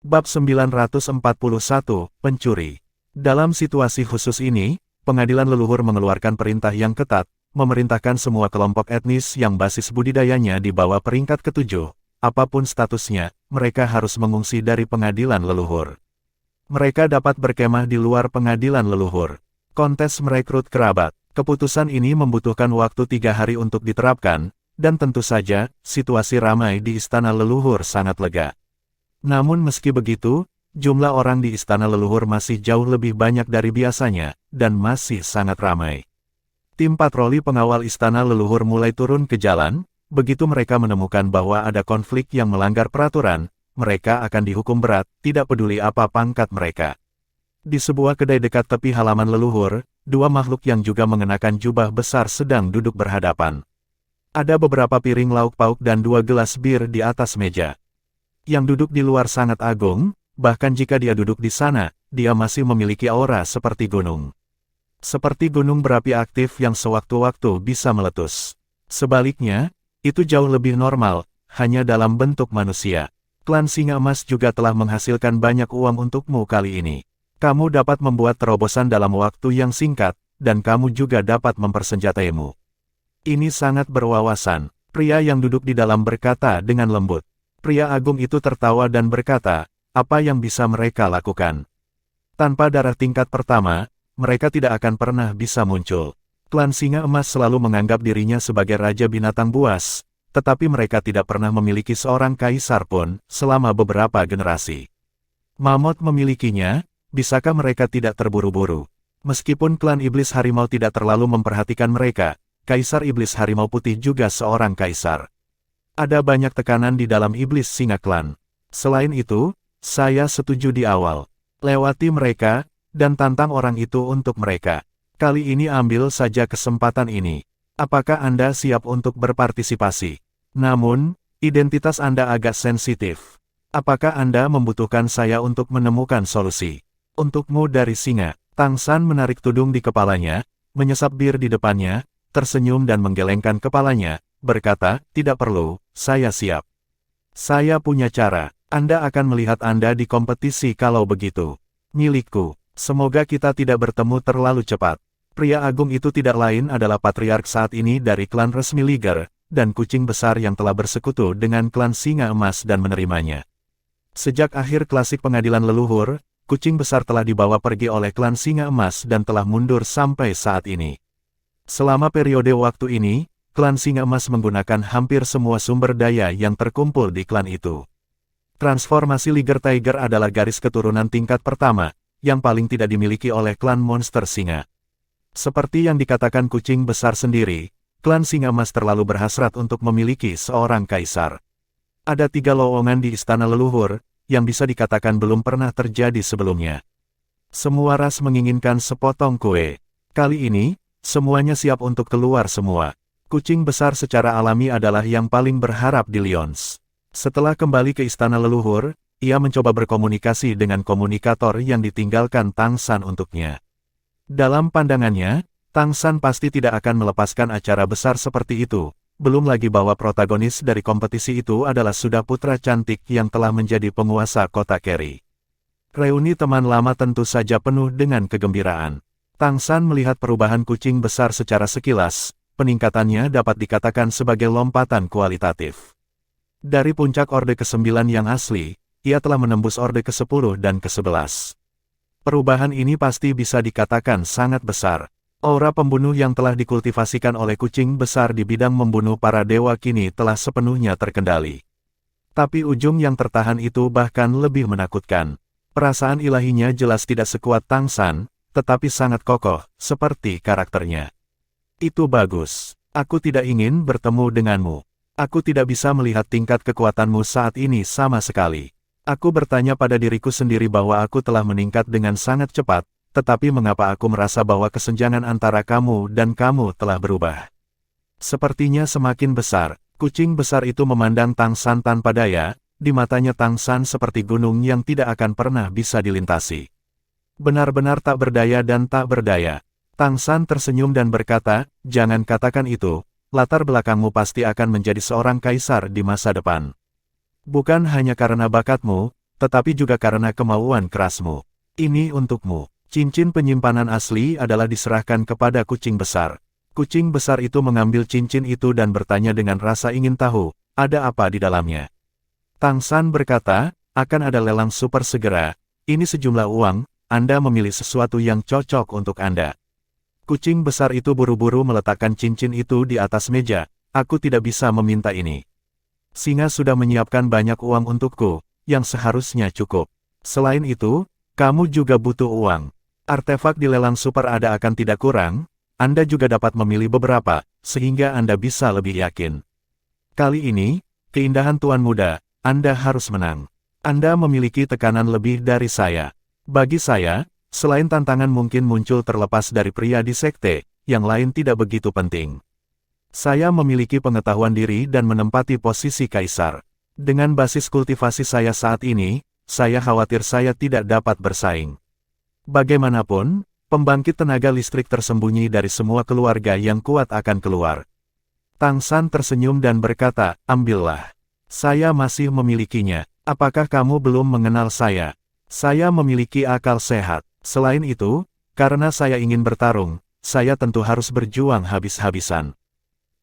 Bab 941, Pencuri. Dalam situasi khusus ini, pengadilan leluhur mengeluarkan perintah yang ketat, memerintahkan semua kelompok etnis yang basis budidayanya di bawah peringkat ke-7, apapun statusnya, mereka harus mengungsi dari pengadilan leluhur. Mereka dapat berkemah di luar pengadilan leluhur. Kontes merekrut kerabat. Keputusan ini membutuhkan waktu 3 hari untuk diterapkan, dan tentu saja, situasi ramai di istana leluhur sangat lega. Namun meski begitu, jumlah orang di istana leluhur masih jauh lebih banyak dari biasanya, dan masih sangat ramai. Tim patroli pengawal istana leluhur mulai turun ke jalan, begitu mereka menemukan bahwa ada konflik yang melanggar peraturan, mereka akan dihukum berat, tidak peduli apa pangkat mereka. Di sebuah kedai dekat tepi halaman leluhur, dua makhluk yang juga mengenakan jubah besar sedang duduk berhadapan. Ada beberapa piring lauk pauk dan 2 gelas bir di atas meja. Yang duduk di luar sangat agung, bahkan jika dia duduk di sana, dia masih memiliki aura seperti gunung. Seperti gunung berapi aktif yang sewaktu-waktu bisa meletus. Sebaliknya, itu jauh lebih normal, hanya dalam bentuk manusia. Klan Singa Emas juga telah menghasilkan banyak uang untukmu kali ini. Kamu dapat membuat terobosan dalam waktu yang singkat, dan kamu juga dapat mempersenjataimu. Ini sangat berwawasan, pria yang duduk di dalam berkata dengan lembut. Pria agung itu tertawa dan berkata, apa yang bisa mereka lakukan? Tanpa darah tingkat pertama, mereka tidak akan pernah bisa muncul. Klan Singa Emas selalu menganggap dirinya sebagai raja binatang buas, tetapi mereka tidak pernah memiliki seorang kaisar pun, selama beberapa generasi. Mammoth memilikinya, bisakah mereka tidak terburu-buru? Meskipun klan iblis harimau tidak terlalu memperhatikan mereka, Kaisar Iblis Harimau Putih juga seorang kaisar. Ada banyak tekanan di dalam iblis singa klan. Selain itu, saya setuju di awal. Lewati mereka, dan tantang orang itu untuk mereka. Kali ini ambil saja kesempatan ini. Apakah Anda siap untuk berpartisipasi? Namun, identitas Anda agak sensitif. Apakah Anda membutuhkan saya untuk menemukan solusi? Untukmu dari singa. Tang San menarik tudung di kepalanya, menyesap bir di depannya, tersenyum dan menggelengkan kepalanya, berkata, tidak perlu, saya siap. Saya punya cara, Anda akan melihat Anda di kompetisi kalau begitu. Milikku, semoga kita tidak bertemu terlalu cepat. Pria agung itu tidak lain adalah patriark saat ini dari klan resmi Liger, dan kucing besar yang telah bersekutu dengan klan Singa Emas dan menerimanya. Sejak akhir klasik pengadilan leluhur, kucing besar telah dibawa pergi oleh klan Singa Emas dan telah mundur sampai saat ini. Selama periode waktu ini, klan Singa Emas menggunakan hampir semua sumber daya yang terkumpul di klan itu. Transformasi Liger Tiger adalah garis keturunan tingkat pertama, yang paling tidak dimiliki oleh klan monster singa. Seperti yang dikatakan kucing besar sendiri, klan Singa Emas terlalu berhasrat untuk memiliki seorang kaisar. Ada 3 lowongan di istana leluhur, yang bisa dikatakan belum pernah terjadi sebelumnya. Semua ras menginginkan sepotong kue. Kali ini, semuanya siap untuk keluar semua. Kucing besar secara alami adalah yang paling berharap di Lions. Setelah kembali ke istana leluhur, ia mencoba berkomunikasi dengan komunikator yang ditinggalkan Tang San untuknya. Dalam pandangannya, Tang San pasti tidak akan melepaskan acara besar seperti itu, belum lagi bahwa protagonis dari kompetisi itu adalah Suda putra cantik yang telah menjadi penguasa kota Keri. Reuni teman lama tentu saja penuh dengan kegembiraan. Tang San melihat perubahan kucing besar secara sekilas, peningkatannya dapat dikatakan sebagai lompatan kualitatif. Dari puncak Orde ke-9 yang asli, ia telah menembus Orde ke-10 dan ke-11. Perubahan ini pasti bisa dikatakan sangat besar. Aura pembunuh yang telah dikultivasikan oleh kucing besar di bidang membunuh para dewa kini telah sepenuhnya terkendali. Tapi ujung yang tertahan itu bahkan lebih menakutkan. Perasaan ilahinya jelas tidak sekuat Tang San, tetapi sangat kokoh, seperti karakternya. Itu bagus. Aku tidak ingin bertemu denganmu. Aku tidak bisa melihat tingkat kekuatanmu saat ini sama sekali. Aku bertanya pada diriku sendiri bahwa aku telah meningkat dengan sangat cepat, tetapi mengapa aku merasa bahwa kesenjangan antara kamu dan kamu telah berubah? Sepertinya semakin besar. Kucing besar itu memandang Tang San tanpa daya, di matanya Tang San seperti gunung yang tidak akan pernah bisa dilintasi. Benar-benar tak berdaya dan tak berdaya. Tang San tersenyum dan berkata, jangan katakan itu, latar belakangmu pasti akan menjadi seorang kaisar di masa depan. Bukan hanya karena bakatmu, tetapi juga karena kemauan kerasmu. Ini untukmu. Cincin penyimpanan asli adalah diserahkan kepada kucing besar. Kucing besar itu mengambil cincin itu dan bertanya dengan rasa ingin tahu, ada apa di dalamnya. Tang San berkata, akan ada lelang super segera. Ini sejumlah uang, Anda memilih sesuatu yang cocok untuk Anda. Kucing besar itu buru-buru meletakkan cincin itu di atas meja. Aku tidak bisa meminta ini. Singa sudah menyiapkan banyak uang untukku, yang seharusnya cukup. Selain itu, kamu juga butuh uang. Artefak di lelang super ada akan tidak kurang, Anda juga dapat memilih beberapa, sehingga Anda bisa lebih yakin. Kali ini, keindahan Tuan Muda, Anda harus menang. Anda memiliki tekanan lebih dari saya. Bagi saya, selain tantangan mungkin muncul terlepas dari pria di sekte, yang lain tidak begitu penting. Saya memiliki pengetahuan diri dan menempati posisi kaisar. Dengan basis kultivasi saya saat ini, saya khawatir saya tidak dapat bersaing. Bagaimanapun, pembangkit tenaga listrik tersembunyi dari semua keluarga yang kuat akan keluar. Tang San tersenyum dan berkata, ambillah. Saya masih memilikinya. Apakah kamu belum mengenal saya? Saya memiliki akal sehat. Selain itu, karena saya ingin bertarung, saya tentu harus berjuang habis-habisan.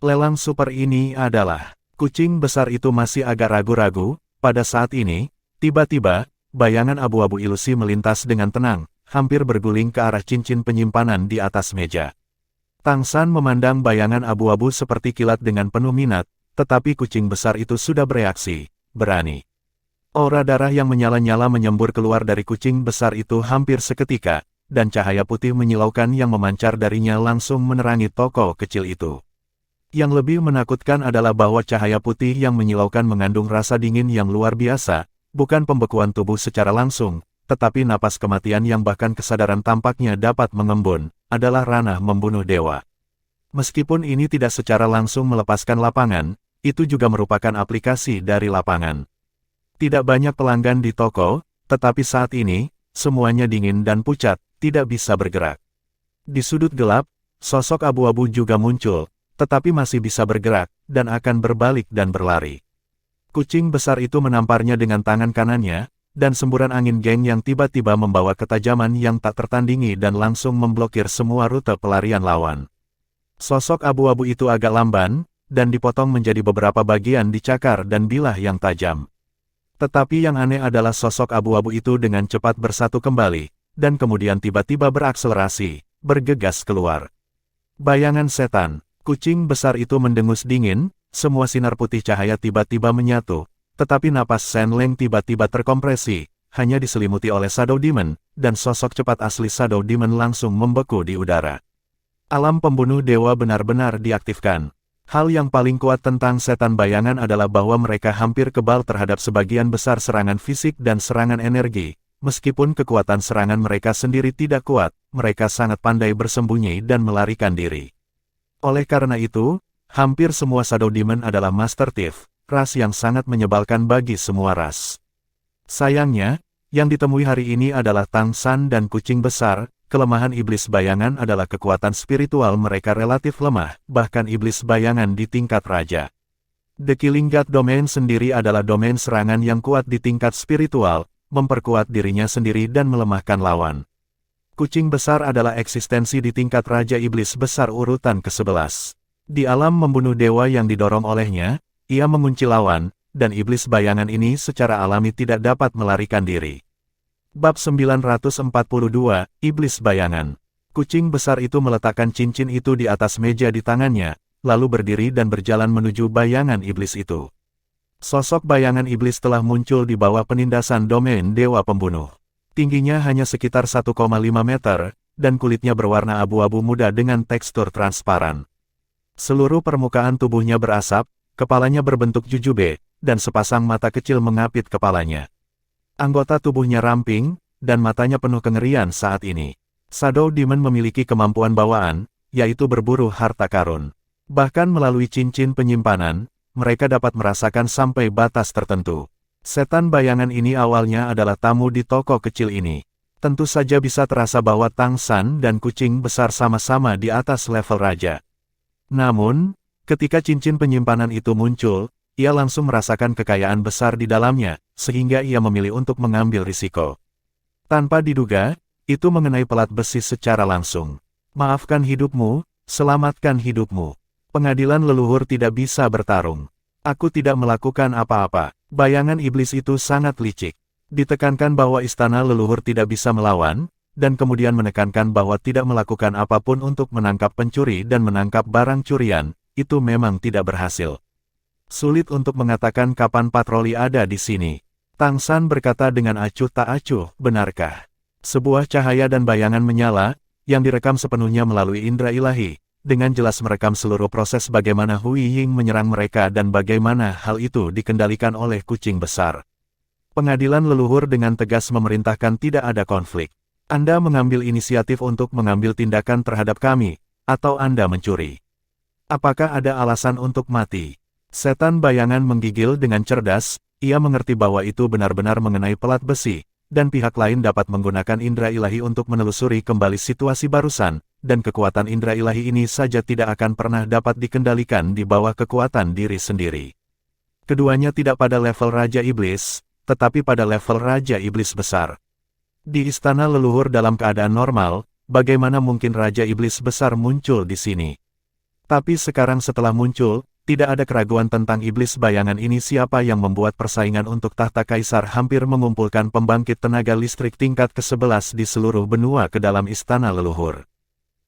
Lelang super ini adalah... Kucing besar itu masih agak ragu-ragu. Pada saat ini, tiba-tiba, bayangan abu-abu ilusi melintas dengan tenang, hampir berguling ke arah cincin penyimpanan di atas meja. Tang San memandang bayangan abu-abu seperti kilat dengan penuh minat, tetapi kucing besar itu sudah bereaksi, berani. Aura darah yang menyala-nyala menyembur keluar dari kucing besar itu hampir seketika, dan cahaya putih menyilaukan yang memancar darinya langsung menerangi toko kecil itu. Yang lebih menakutkan adalah bahwa cahaya putih yang menyilaukan mengandung rasa dingin yang luar biasa, bukan pembekuan tubuh secara langsung, tetapi napas kematian yang bahkan kesadaran tampaknya dapat mengembun, adalah ranah membunuh dewa. Meskipun ini tidak secara langsung melepaskan lapangan, itu juga merupakan aplikasi dari lapangan. Tidak banyak pelanggan di toko, tetapi saat ini, semuanya dingin dan pucat, tidak bisa bergerak. Di sudut gelap, sosok abu-abu juga muncul, tetapi masih bisa bergerak, dan akan berbalik dan berlari. Kucing besar itu menamparnya dengan tangan kanannya, dan semburan angin geng yang tiba-tiba membawa ketajaman yang tak tertandingi dan langsung memblokir semua rute pelarian lawan. Sosok abu-abu itu agak lamban, dan dipotong menjadi beberapa bagian dicakar dan bilah yang tajam. Tetapi yang aneh adalah sosok abu-abu itu dengan cepat bersatu kembali, dan kemudian tiba-tiba berakselerasi, bergegas keluar. Bayangan setan, kucing besar itu mendengus dingin, semua sinar putih cahaya tiba-tiba menyatu, tetapi napas Shen Leng tiba-tiba terkompresi, hanya diselimuti oleh Shadow Demon, dan sosok cepat asli Shadow Demon langsung membeku di udara. Alam pembunuh dewa benar-benar diaktifkan. Hal yang paling kuat tentang setan bayangan adalah bahwa mereka hampir kebal terhadap sebagian besar serangan fisik dan serangan energi. Meskipun kekuatan serangan mereka sendiri tidak kuat, mereka sangat pandai bersembunyi dan melarikan diri. Oleh karena itu, hampir semua Shadow Demon adalah Master Thief, ras yang sangat menyebalkan bagi semua ras. Sayangnya, yang ditemui hari ini adalah Tang San dan kucing besar. Kelemahan iblis bayangan adalah kekuatan spiritual mereka relatif lemah, bahkan iblis bayangan di tingkat raja. The Killing God Domain sendiri adalah domain serangan yang kuat di tingkat spiritual, memperkuat dirinya sendiri dan melemahkan lawan. Kucing besar adalah eksistensi di tingkat raja iblis besar urutan ke-11. Di alam membunuh dewa yang didorong olehnya, ia mengunci lawan, dan iblis bayangan ini secara alami tidak dapat melarikan diri. Bab 942, Iblis Bayangan. Kucing besar itu meletakkan cincin itu di atas meja di tangannya, lalu berdiri dan berjalan menuju bayangan iblis itu. Sosok bayangan iblis telah muncul di bawah penindasan domain dewa pembunuh. Tingginya hanya sekitar 1,5 meter, dan kulitnya berwarna abu-abu muda dengan tekstur transparan. Seluruh permukaan tubuhnya berasap, kepalanya berbentuk jujube, dan sepasang mata kecil mengapit kepalanya. Anggota tubuhnya ramping, dan matanya penuh kengerian saat ini. Shadow Demon memiliki kemampuan bawaan, yaitu berburu harta karun. Bahkan melalui cincin penyimpanan, mereka dapat merasakan sampai batas tertentu. Setan bayangan ini awalnya adalah tamu di toko kecil ini. Tentu saja bisa terasa bahwa Tang San dan kucing besar sama-sama di atas level raja. Namun, ketika cincin penyimpanan itu muncul, ia langsung merasakan kekayaan besar di dalamnya, sehingga ia memilih untuk mengambil risiko. Tanpa diduga, itu mengenai pelat besi secara langsung. Maafkan hidupmu, selamatkan hidupmu. Pengadilan leluhur tidak bisa bertarung. Aku tidak melakukan apa-apa. Bayangan iblis itu sangat licik. Ditekankan bahwa istana leluhur tidak bisa melawan, dan kemudian menekankan bahwa tidak melakukan apapun untuk menangkap pencuri dan menangkap barang curian, itu memang tidak berhasil. Sulit untuk mengatakan kapan patroli ada di sini. Tang San berkata dengan acuh tak acuh, benarkah? Sebuah cahaya dan bayangan menyala, yang direkam sepenuhnya melalui indera ilahi, dengan jelas merekam seluruh proses bagaimana Hui Ying menyerang mereka dan bagaimana hal itu dikendalikan oleh kucing besar. Pengadilan leluhur dengan tegas memerintahkan tidak ada konflik. Anda mengambil inisiatif untuk mengambil tindakan terhadap kami, atau Anda mencuri. Apakah ada alasan untuk mati? Setan bayangan menggigil dengan cerdas, ia mengerti bahwa itu benar-benar mengenai pelat besi, dan pihak lain dapat menggunakan indera ilahi untuk menelusuri kembali situasi barusan, dan kekuatan indera ilahi ini saja tidak akan pernah dapat dikendalikan di bawah kekuatan diri sendiri. Keduanya tidak pada level Raja Iblis, tetapi pada level Raja Iblis besar. Di istana leluhur dalam keadaan normal, bagaimana mungkin Raja Iblis besar muncul di sini? Tapi sekarang setelah muncul, tidak ada keraguan tentang iblis bayangan ini. Siapa yang membuat persaingan untuk tahta kaisar hampir mengumpulkan pembangkit tenaga listrik tingkat ke-11 di seluruh benua ke dalam istana leluhur.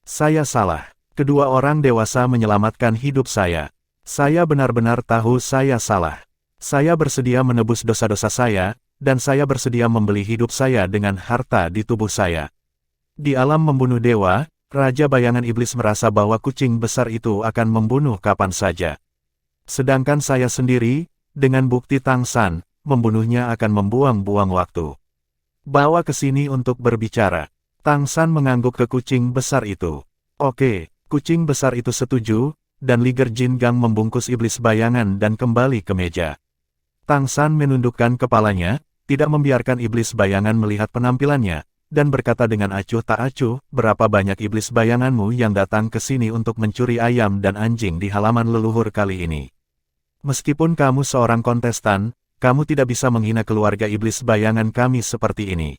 Saya salah. Kedua orang dewasa menyelamatkan hidup saya. Saya benar-benar tahu saya salah. Saya bersedia menebus dosa-dosa saya, dan saya bersedia membeli hidup saya dengan harta di tubuh saya. Di alam membunuh dewa, Raja Bayangan Iblis merasa bahwa kucing besar itu akan membunuh kapan saja. Sedangkan saya sendiri, dengan bukti Tang San, membunuhnya akan membuang-buang waktu. Bawa ke sini untuk berbicara. Tang San mengangguk ke kucing besar itu. Oke, kucing besar itu setuju, dan Liger Jin Gang membungkus iblis bayangan dan kembali ke meja. Tang San menundukkan kepalanya, tidak membiarkan iblis bayangan melihat penampilannya, dan berkata dengan acuh tak acuh, berapa banyak iblis bayanganmu yang datang ke sini untuk mencuri ayam dan anjing di halaman leluhur kali ini? Meskipun kamu seorang kontestan, kamu tidak bisa menghina keluarga iblis bayangan kami seperti ini.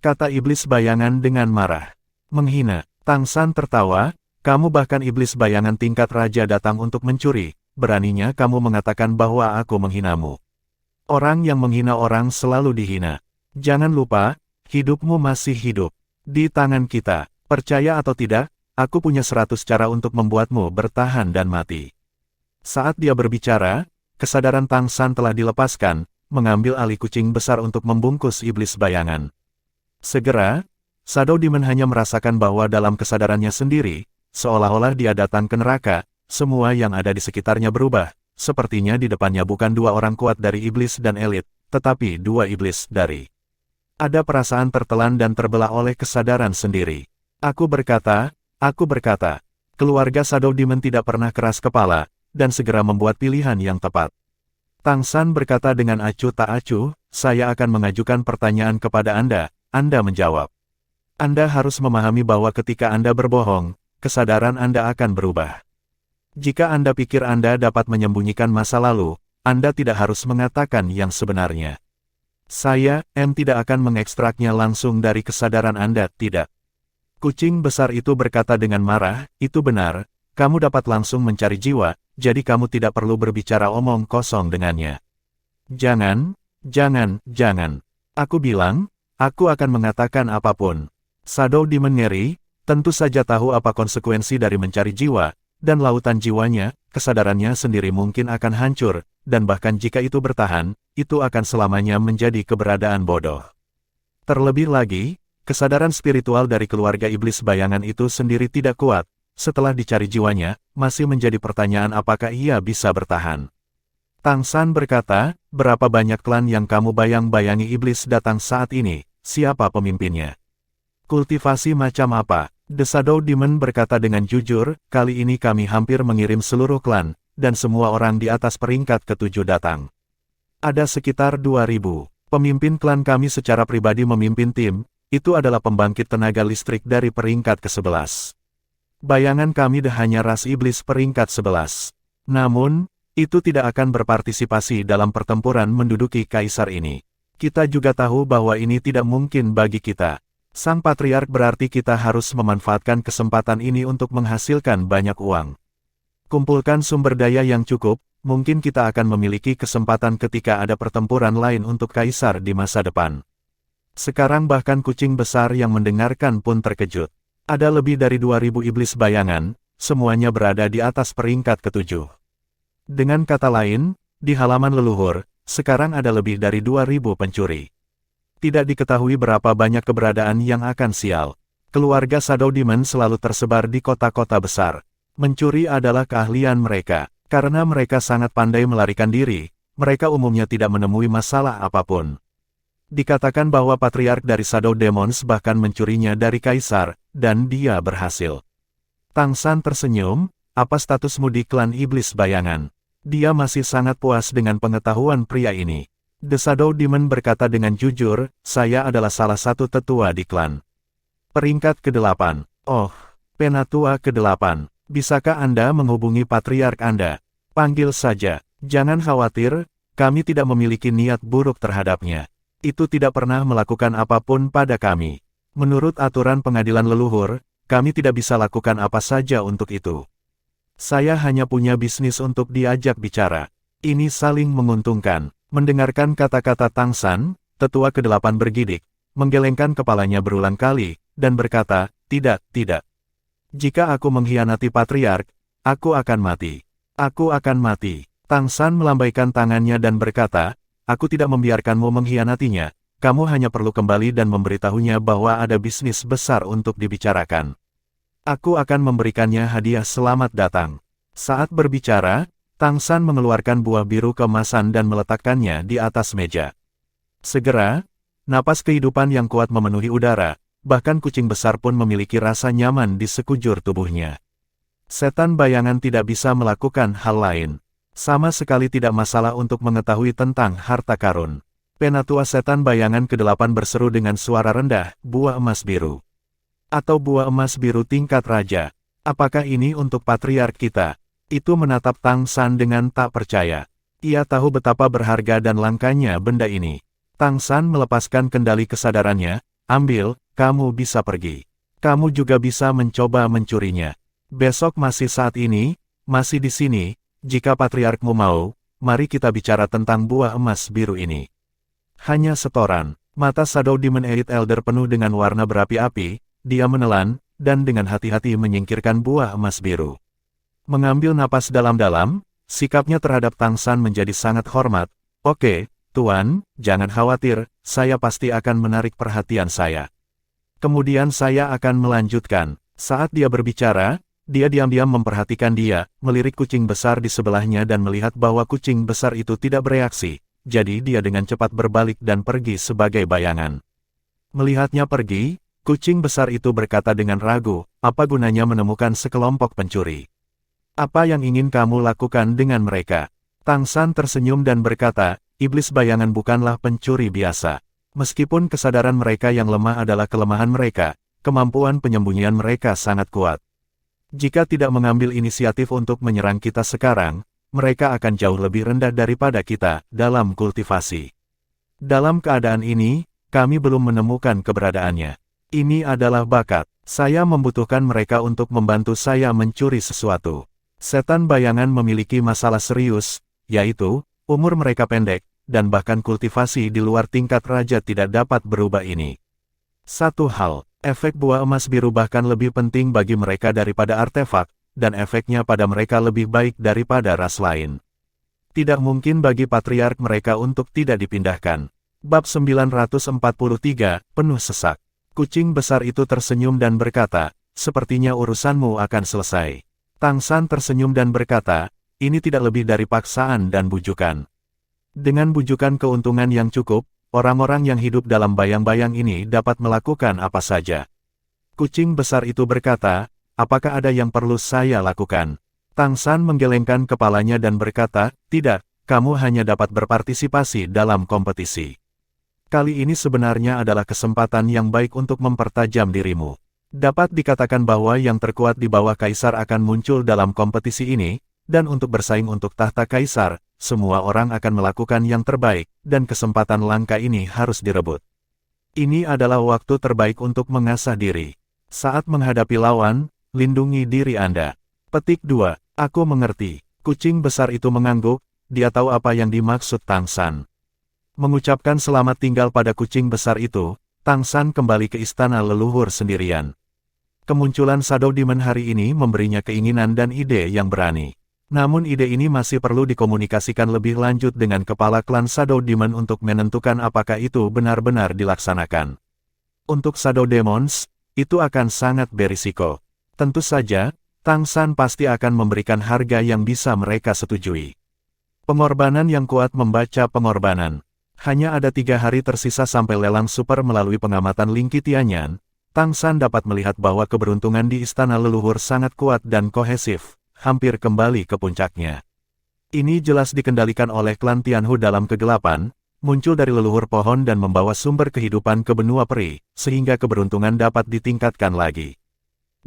Kata iblis bayangan dengan marah. Menghina. Tang San tertawa, kamu bahkan iblis bayangan tingkat raja datang untuk mencuri, beraninya kamu mengatakan bahwa aku menghinamu. Orang yang menghina orang selalu dihina. Jangan lupa, hidupmu masih hidup. Di tangan kita, percaya atau tidak, aku punya 100 cara untuk membuatmu bertahan dan mati. Saat dia berbicara, kesadaran Tang San telah dilepaskan, mengambil alih kucing besar untuk membungkus iblis bayangan. Segera, Shadow Demon hanya merasakan bahwa dalam kesadarannya sendiri, seolah-olah dia datang ke neraka, semua yang ada di sekitarnya berubah, sepertinya di depannya bukan dua orang kuat dari iblis dan elit, tetapi dua iblis dari. Ada perasaan tertelan dan terbelah oleh kesadaran sendiri. Aku berkata, keluarga Shadow Demon tidak pernah keras kepala, dan segera membuat pilihan yang tepat. Tang San berkata dengan acuh tak acuh, saya akan mengajukan pertanyaan kepada Anda, Anda menjawab. Anda harus memahami bahwa ketika Anda berbohong, kesadaran Anda akan berubah. Jika Anda pikir Anda dapat menyembunyikan masa lalu, Anda tidak harus mengatakan yang sebenarnya. Saya, tidak akan mengekstraknya langsung dari kesadaran Anda, tidak. Kucing besar itu berkata dengan marah, itu benar, kamu dapat langsung mencari jiwa, jadi kamu tidak perlu berbicara omong kosong dengannya. Jangan. Aku bilang, aku akan mengatakan apapun. Shadow Demon ngeri, tentu saja tahu apa konsekuensi dari mencari jiwa, dan lautan jiwanya, kesadarannya sendiri mungkin akan hancur, dan bahkan jika itu bertahan, itu akan selamanya menjadi keberadaan bodoh. Terlebih lagi, kesadaran spiritual dari keluarga iblis bayangan itu sendiri tidak kuat. Setelah dicari jiwanya, masih menjadi pertanyaan apakah ia bisa bertahan. Tang San berkata, berapa banyak klan yang kamu bayang-bayangi iblis datang saat ini, siapa pemimpinnya? Kultivasi macam apa? The Shadow Demon berkata dengan jujur, kali ini kami hampir mengirim seluruh klan, dan semua orang di atas peringkat ke-7 datang. Ada sekitar 2000. Pemimpin klan kami secara pribadi memimpin tim, itu adalah pembangkit tenaga listrik dari peringkat ke-11. Bayangan kami hanya ras iblis peringkat 11. Namun, Itu tidak akan berpartisipasi dalam pertempuran menduduki kaisar ini. Kita juga tahu bahwa ini tidak mungkin bagi kita. Sang Patriark berarti kita harus memanfaatkan kesempatan ini untuk menghasilkan banyak uang. Kumpulkan sumber daya yang cukup, mungkin kita akan memiliki kesempatan ketika ada pertempuran lain untuk kaisar di masa depan. Sekarang bahkan kucing besar yang mendengarkan pun terkejut. Ada lebih dari 2000 iblis bayangan, semuanya berada di atas peringkat ke-7. Dengan kata lain, di halaman leluhur, sekarang ada lebih dari 2000 pencuri. Tidak diketahui berapa banyak keberadaan yang akan sial. Keluarga Shadow Demon selalu tersebar di kota-kota besar. Mencuri adalah keahlian mereka. Karena mereka sangat pandai melarikan diri, mereka umumnya tidak menemui masalah apapun. Dikatakan bahwa Patriark dari Shadow Demons bahkan mencurinya dari kaisar, dan dia berhasil. Tang San tersenyum, apa statusmu di klan iblis bayangan? Dia masih sangat puas dengan pengetahuan pria ini. The Shadow Demon berkata dengan jujur, saya adalah salah satu tetua di klan. Peringkat ke-8. Oh, penatua ke-8. Bisakah Anda menghubungi Patriark Anda? Panggil saja. Jangan khawatir, kami tidak memiliki niat buruk terhadapnya. Itu tidak pernah melakukan apapun pada kami. Menurut aturan pengadilan leluhur, kami tidak bisa lakukan apa saja untuk itu. Saya hanya punya bisnis untuk diajak bicara. Ini saling menguntungkan. Mendengarkan kata-kata Tang San, tetua ke-8 bergidik, menggelengkan kepalanya berulang kali, dan berkata, tidak. Jika aku mengkhianati Patriark, aku akan mati. Aku akan mati. Tang San melambaikan tangannya dan berkata, aku tidak membiarkanmu mengkhianatinya, kamu hanya perlu kembali dan memberitahunya bahwa ada bisnis besar untuk dibicarakan. Aku akan memberikannya hadiah selamat datang. Saat berbicara, Tang San mengeluarkan buah biru keemasan dan meletakkannya di atas meja. Segera, napas kehidupan yang kuat memenuhi udara, bahkan kucing besar pun memiliki rasa nyaman di sekujur tubuhnya. Setan bayangan tidak bisa melakukan hal lain. Sama sekali tidak masalah untuk mengetahui tentang harta karun. Penatua setan bayangan ke-8 berseru dengan suara rendah, buah emas biru. Atau buah emas biru tingkat raja. Apakah ini untuk Patriark kita? Itu menatap Tang San dengan tak percaya. Ia tahu betapa berharga dan langkanya benda ini. Tang San melepaskan kendali kesadarannya, ambil, kamu bisa pergi. Kamu juga bisa mencoba mencurinya. Besok masih saat ini, masih di sini, jika Patriarkmu mau, mari kita bicara tentang buah emas biru ini. Hanya setoran, mata Shadow Demon Elite Elder penuh dengan warna berapi-api, dia menelan, dan dengan hati-hati menyingkirkan buah emas biru. Mengambil napas dalam-dalam, sikapnya terhadap Tang San menjadi sangat hormat. Oke, Tuan, jangan khawatir, saya pasti akan menarik perhatian saya. Kemudian saya akan melanjutkan. Saat dia berbicara, dia diam-diam memperhatikan dia, melirik kucing besar di sebelahnya dan melihat bahwa kucing besar itu tidak bereaksi, jadi dia dengan cepat berbalik dan pergi sebagai bayangan. Melihatnya pergi, kucing besar itu berkata dengan ragu, apa gunanya menemukan sekelompok pencuri? Apa yang ingin kamu lakukan dengan mereka? Tang San tersenyum dan berkata, iblis bayangan bukanlah pencuri biasa. Meskipun kesadaran mereka yang lemah adalah kelemahan mereka, kemampuan penyembunyian mereka sangat kuat. Jika tidak mengambil inisiatif untuk menyerang kita sekarang, mereka akan jauh lebih rendah daripada kita dalam kultivasi. Dalam keadaan ini, kami belum menemukan keberadaannya. Ini adalah bakat. Saya membutuhkan mereka untuk membantu saya mencuri sesuatu. Setan bayangan memiliki masalah serius, yaitu, umur mereka pendek, dan bahkan kultivasi di luar tingkat raja tidak dapat berubah ini. Satu hal, efek buah emas biru bahkan lebih penting bagi mereka daripada artefak, dan efeknya pada mereka lebih baik daripada ras lain. Tidak mungkin bagi Patriark mereka untuk tidak dipindahkan. Bab 943, penuh sesak. Kucing besar itu tersenyum dan berkata, sepertinya urusanmu akan selesai. Tang San tersenyum dan berkata, ini tidak lebih dari paksaan dan bujukan. Dengan bujukan keuntungan yang cukup, orang-orang yang hidup dalam bayang-bayang ini dapat melakukan apa saja. Kucing besar itu berkata, apakah ada yang perlu saya lakukan? Tang San menggelengkan kepalanya dan berkata, tidak, kamu hanya dapat berpartisipasi dalam kompetisi. Kali ini sebenarnya adalah kesempatan yang baik untuk mempertajam dirimu. Dapat dikatakan bahwa yang terkuat di bawah kaisar akan muncul dalam kompetisi ini, dan untuk bersaing untuk tahta kaisar, semua orang akan melakukan yang terbaik, dan kesempatan langka ini harus direbut. Ini adalah waktu terbaik untuk mengasah diri. Saat menghadapi lawan, lindungi diri Anda. Petik 2. Aku mengerti. Kucing besar itu mengangguk, dia tahu apa yang dimaksud Tang San. Mengucapkan selamat tinggal pada kucing besar itu, Tang San kembali ke istana leluhur sendirian. Kemunculan Shadow Demon hari ini memberinya keinginan dan ide yang berani. Namun ide ini masih perlu dikomunikasikan lebih lanjut dengan kepala klan Shadow Demon untuk menentukan apakah itu benar-benar dilaksanakan. Untuk Shadow Demons, itu akan sangat berisiko. Tentu saja, Tang San pasti akan memberikan harga yang bisa mereka setujui. Pengorbanan yang kuat membaca pengorbanan. Hanya ada 3 hari tersisa sampai lelang super melalui pengamatan Lingki Tianyan. Tang San dapat melihat bahwa keberuntungan di istana leluhur sangat kuat dan kohesif, hampir kembali ke puncaknya. Ini jelas dikendalikan oleh klan Tianhu dalam kegelapan, muncul dari leluhur pohon dan membawa sumber kehidupan ke benua peri, sehingga keberuntungan dapat ditingkatkan lagi.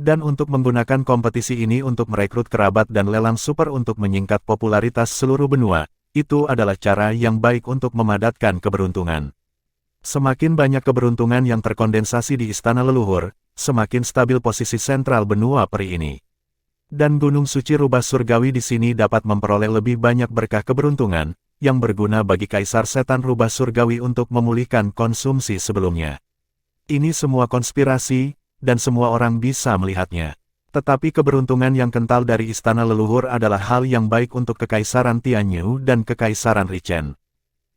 Dan untuk menggunakan kompetisi ini untuk merekrut kerabat dan lelang super untuk menyingkat popularitas seluruh benua, itu adalah cara yang baik untuk memadatkan keberuntungan. Semakin banyak keberuntungan yang terkondensasi di istana leluhur, semakin stabil posisi sentral benua peri ini. Dan Gunung Suci Rubah Surgawi di sini dapat memperoleh lebih banyak berkah keberuntungan, yang berguna bagi Kaisar Setan Rubah Surgawi untuk memulihkan konsumsi sebelumnya. Ini semua konspirasi, dan semua orang bisa melihatnya. Tetapi keberuntungan yang kental dari istana leluhur adalah hal yang baik untuk Kekaisaran Tianyu dan Kekaisaran Richen.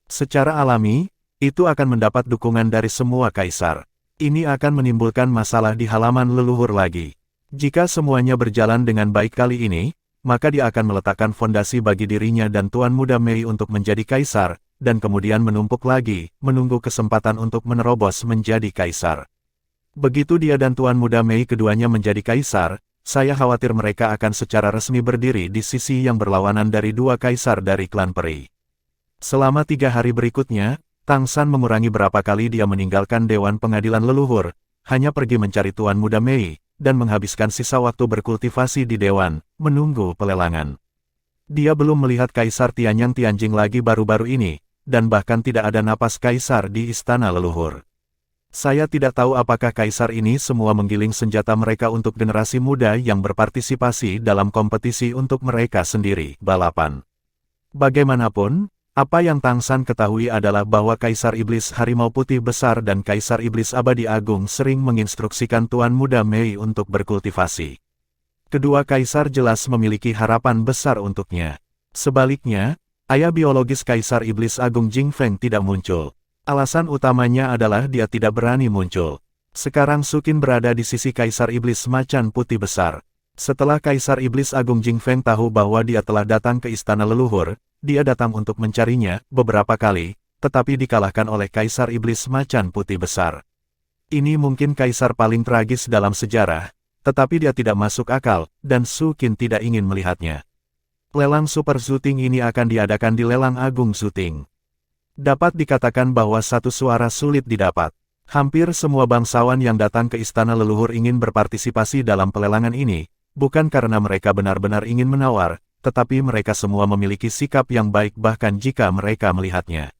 Secara alami, itu akan mendapat dukungan dari semua kaisar. Ini akan menimbulkan masalah di halaman leluhur lagi. Jika semuanya berjalan dengan baik kali ini, maka dia akan meletakkan fondasi bagi dirinya dan Tuan Muda Mei untuk menjadi kaisar, dan kemudian menumpuk lagi, menunggu kesempatan untuk menerobos menjadi kaisar. Begitu dia dan Tuan Muda Mei keduanya menjadi kaisar, saya khawatir mereka akan secara resmi berdiri di sisi yang berlawanan dari 2 kaisar dari klan peri. Selama 3 hari berikutnya, Tang San mengurangi berapa kali dia meninggalkan Dewan Pengadilan Leluhur, hanya pergi mencari Tuan Muda Mei, dan menghabiskan sisa waktu berkultivasi di Dewan, menunggu pelelangan. Dia belum melihat Kaisar Tianyang Tianjing lagi baru-baru ini, dan bahkan tidak ada napas kaisar di istana leluhur. Saya tidak tahu apakah kaisar ini semua menggiling senjata mereka untuk generasi muda yang berpartisipasi dalam kompetisi untuk mereka sendiri, balapan. Bagaimanapun, apa yang Tang San ketahui adalah bahwa Kaisar Iblis Harimau Putih Besar dan Kaisar Iblis Abadi Agung sering menginstruksikan Tuan Muda Mei untuk berkultivasi. Kedua kaisar jelas memiliki harapan besar untuknya. Sebaliknya, ayah biologis Kaisar Iblis Agung Jing Feng tidak muncul. Alasan utamanya adalah dia tidak berani muncul. Sekarang Sukin berada di sisi Kaisar Iblis Macan Putih Besar. Setelah Kaisar Iblis Agung Jing Feng tahu bahwa dia telah datang ke istana leluhur, dia datang untuk mencarinya beberapa kali, tetapi dikalahkan oleh Kaisar Iblis Macan Putih Besar. Ini mungkin kaisar paling tragis dalam sejarah, tetapi dia tidak masuk akal, dan Sukin tidak ingin melihatnya. Lelang Super Zhuting ini akan diadakan di Lelang Agung Zhuting. Dapat dikatakan bahwa satu suara sulit didapat. Hampir semua bangsawan yang datang ke istana leluhur ingin berpartisipasi dalam pelelangan ini, bukan karena mereka benar-benar ingin menawar, tetapi mereka semua memiliki sikap yang baik bahkan jika mereka melihatnya.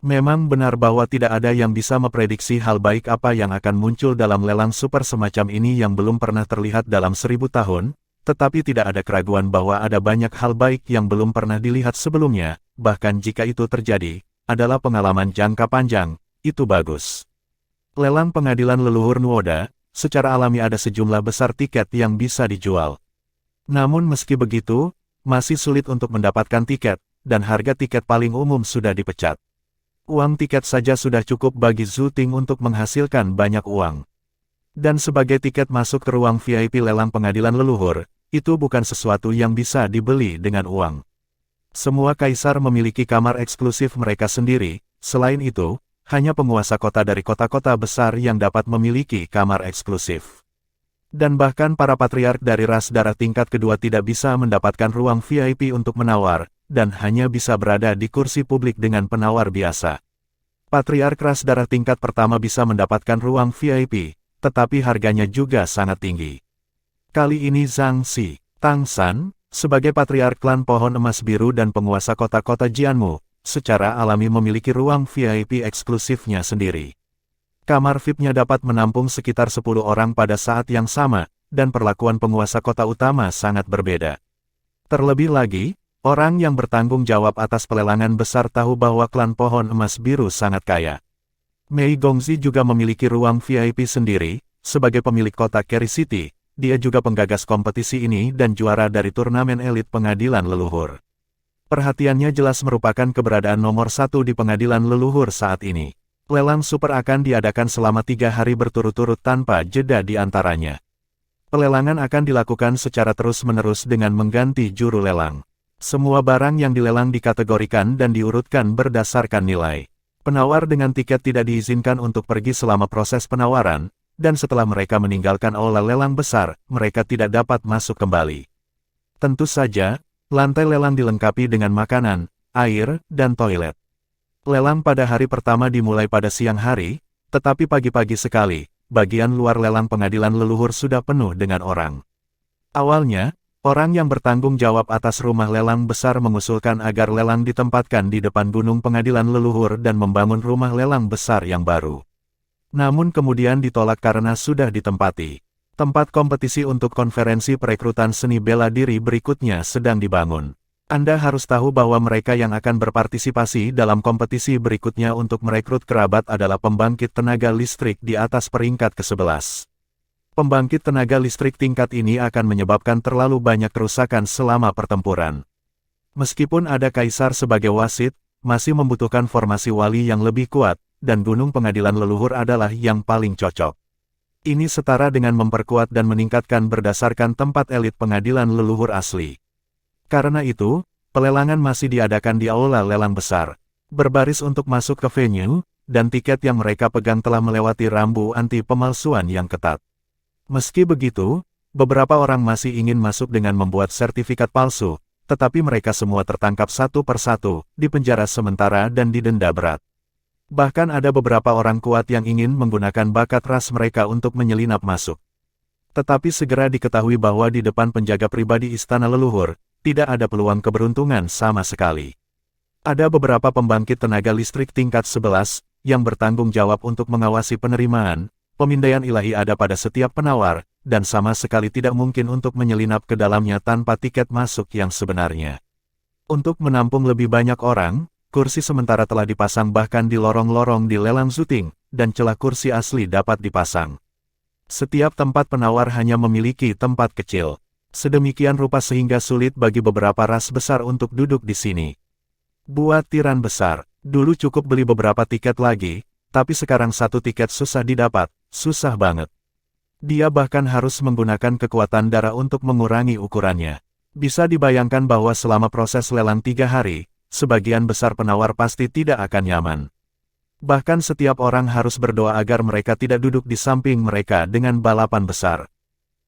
Memang benar bahwa tidak ada yang bisa memprediksi hal baik apa yang akan muncul dalam lelang super semacam ini yang belum pernah terlihat dalam 1000 tahun, tetapi tidak ada keraguan bahwa ada banyak hal baik yang belum pernah dilihat sebelumnya, bahkan jika itu terjadi, adalah pengalaman jangka panjang, itu bagus. Lelang Pengadilan Leluhur Nuoda, secara alami ada sejumlah besar tiket yang bisa dijual. Namun meski begitu, masih sulit untuk mendapatkan tiket, dan harga tiket paling umum sudah dipecat. Uang tiket saja sudah cukup bagi Zhuting untuk menghasilkan banyak uang. Dan sebagai tiket masuk ke ruang VIP Lelang Pengadilan Leluhur, itu bukan sesuatu yang bisa dibeli dengan uang. Semua kaisar memiliki kamar eksklusif mereka sendiri, selain itu, hanya penguasa kota dari kota-kota besar yang dapat memiliki kamar eksklusif. Dan bahkan para patriark dari ras darah tingkat kedua tidak bisa mendapatkan ruang VIP untuk menawar, dan hanya bisa berada di kursi publik dengan penawar biasa. Patriark ras darah tingkat pertama bisa mendapatkan ruang VIP, tetapi harganya juga sangat tinggi. Kali ini Zhang Xi, Tang San, sebagai patriark klan Pohon Emas Biru dan penguasa kota-kota Jianmu, secara alami memiliki ruang VIP eksklusifnya sendiri. Kamar VIP-nya dapat menampung sekitar 10 orang pada saat yang sama, dan perlakuan penguasa kota utama sangat berbeda. Terlebih lagi, orang yang bertanggung jawab atas pelelangan besar tahu bahwa klan Pohon Emas Biru sangat kaya. Mei Gongzi juga memiliki ruang VIP sendiri, sebagai pemilik kota Carry City. Dia juga penggagas kompetisi ini dan juara dari turnamen elit pengadilan leluhur. Perhatiannya jelas merupakan keberadaan nomor 1 di pengadilan leluhur saat ini. Lelang super akan diadakan selama 3 hari berturut-turut tanpa jeda di antaranya. Pelelangan akan dilakukan secara terus-menerus dengan mengganti juru lelang. Semua barang yang dilelang dikategorikan dan diurutkan berdasarkan nilai. Penawar dengan tiket tidak diizinkan untuk pergi selama proses penawaran, dan setelah mereka meninggalkan aula lelang besar, mereka tidak dapat masuk kembali. Tentu saja, lantai lelang dilengkapi dengan makanan, air, dan toilet. Lelang pada hari pertama dimulai pada siang hari, tetapi pagi-pagi sekali, bagian luar lelang pengadilan leluhur sudah penuh dengan orang. Awalnya, orang yang bertanggung jawab atas rumah lelang besar mengusulkan agar lelang ditempatkan di depan gunung pengadilan leluhur dan membangun rumah lelang besar yang baru. Namun kemudian ditolak karena sudah ditempati. Tempat kompetisi untuk konferensi perekrutan seni bela diri berikutnya sedang dibangun. Anda harus tahu bahwa mereka yang akan berpartisipasi dalam kompetisi berikutnya untuk merekrut kerabat adalah pembangkit tenaga listrik di atas peringkat ke-11. Pembangkit tenaga listrik tingkat ini akan menyebabkan terlalu banyak kerusakan selama pertempuran. Meskipun ada kaisar sebagai wasit, masih membutuhkan formasi wali yang lebih kuat, dan gunung pengadilan leluhur adalah yang paling cocok. Ini setara dengan memperkuat dan meningkatkan berdasarkan tempat elit pengadilan leluhur asli. Karena itu, pelelangan masih diadakan di aula lelang besar. Berbaris untuk masuk ke venue, dan tiket yang mereka pegang telah melewati rambu anti pemalsuan yang ketat. Meski begitu, beberapa orang masih ingin masuk dengan membuat sertifikat palsu, tetapi mereka semua tertangkap satu persatu, dipenjara sementara dan didenda berat. Bahkan ada beberapa orang kuat yang ingin menggunakan bakat ras mereka untuk menyelinap masuk. Tetapi segera diketahui bahwa di depan penjaga pribadi istana leluhur, tidak ada peluang keberuntungan sama sekali. Ada beberapa pembangkit tenaga listrik tingkat 11, yang bertanggung jawab untuk mengawasi penerimaan, pemindaian ilahi ada pada setiap penawar, dan sama sekali tidak mungkin untuk menyelinap ke dalamnya tanpa tiket masuk yang sebenarnya. Untuk menampung lebih banyak orang, kursi sementara telah dipasang bahkan di lorong-lorong di lelang zooting, dan celah kursi asli dapat dipasang. Setiap tempat penawar hanya memiliki tempat kecil. Sedemikian rupa sehingga sulit bagi beberapa ras besar untuk duduk di sini. Buat tiran besar, dulu cukup beli beberapa tiket lagi, tapi sekarang satu tiket susah didapat, susah banget. Dia bahkan harus menggunakan kekuatan darah untuk mengurangi ukurannya. Bisa dibayangkan bahwa selama proses lelang 3 hari, sebagian besar penawar pasti tidak akan nyaman. Bahkan setiap orang harus berdoa agar mereka tidak duduk di samping mereka dengan balapan besar.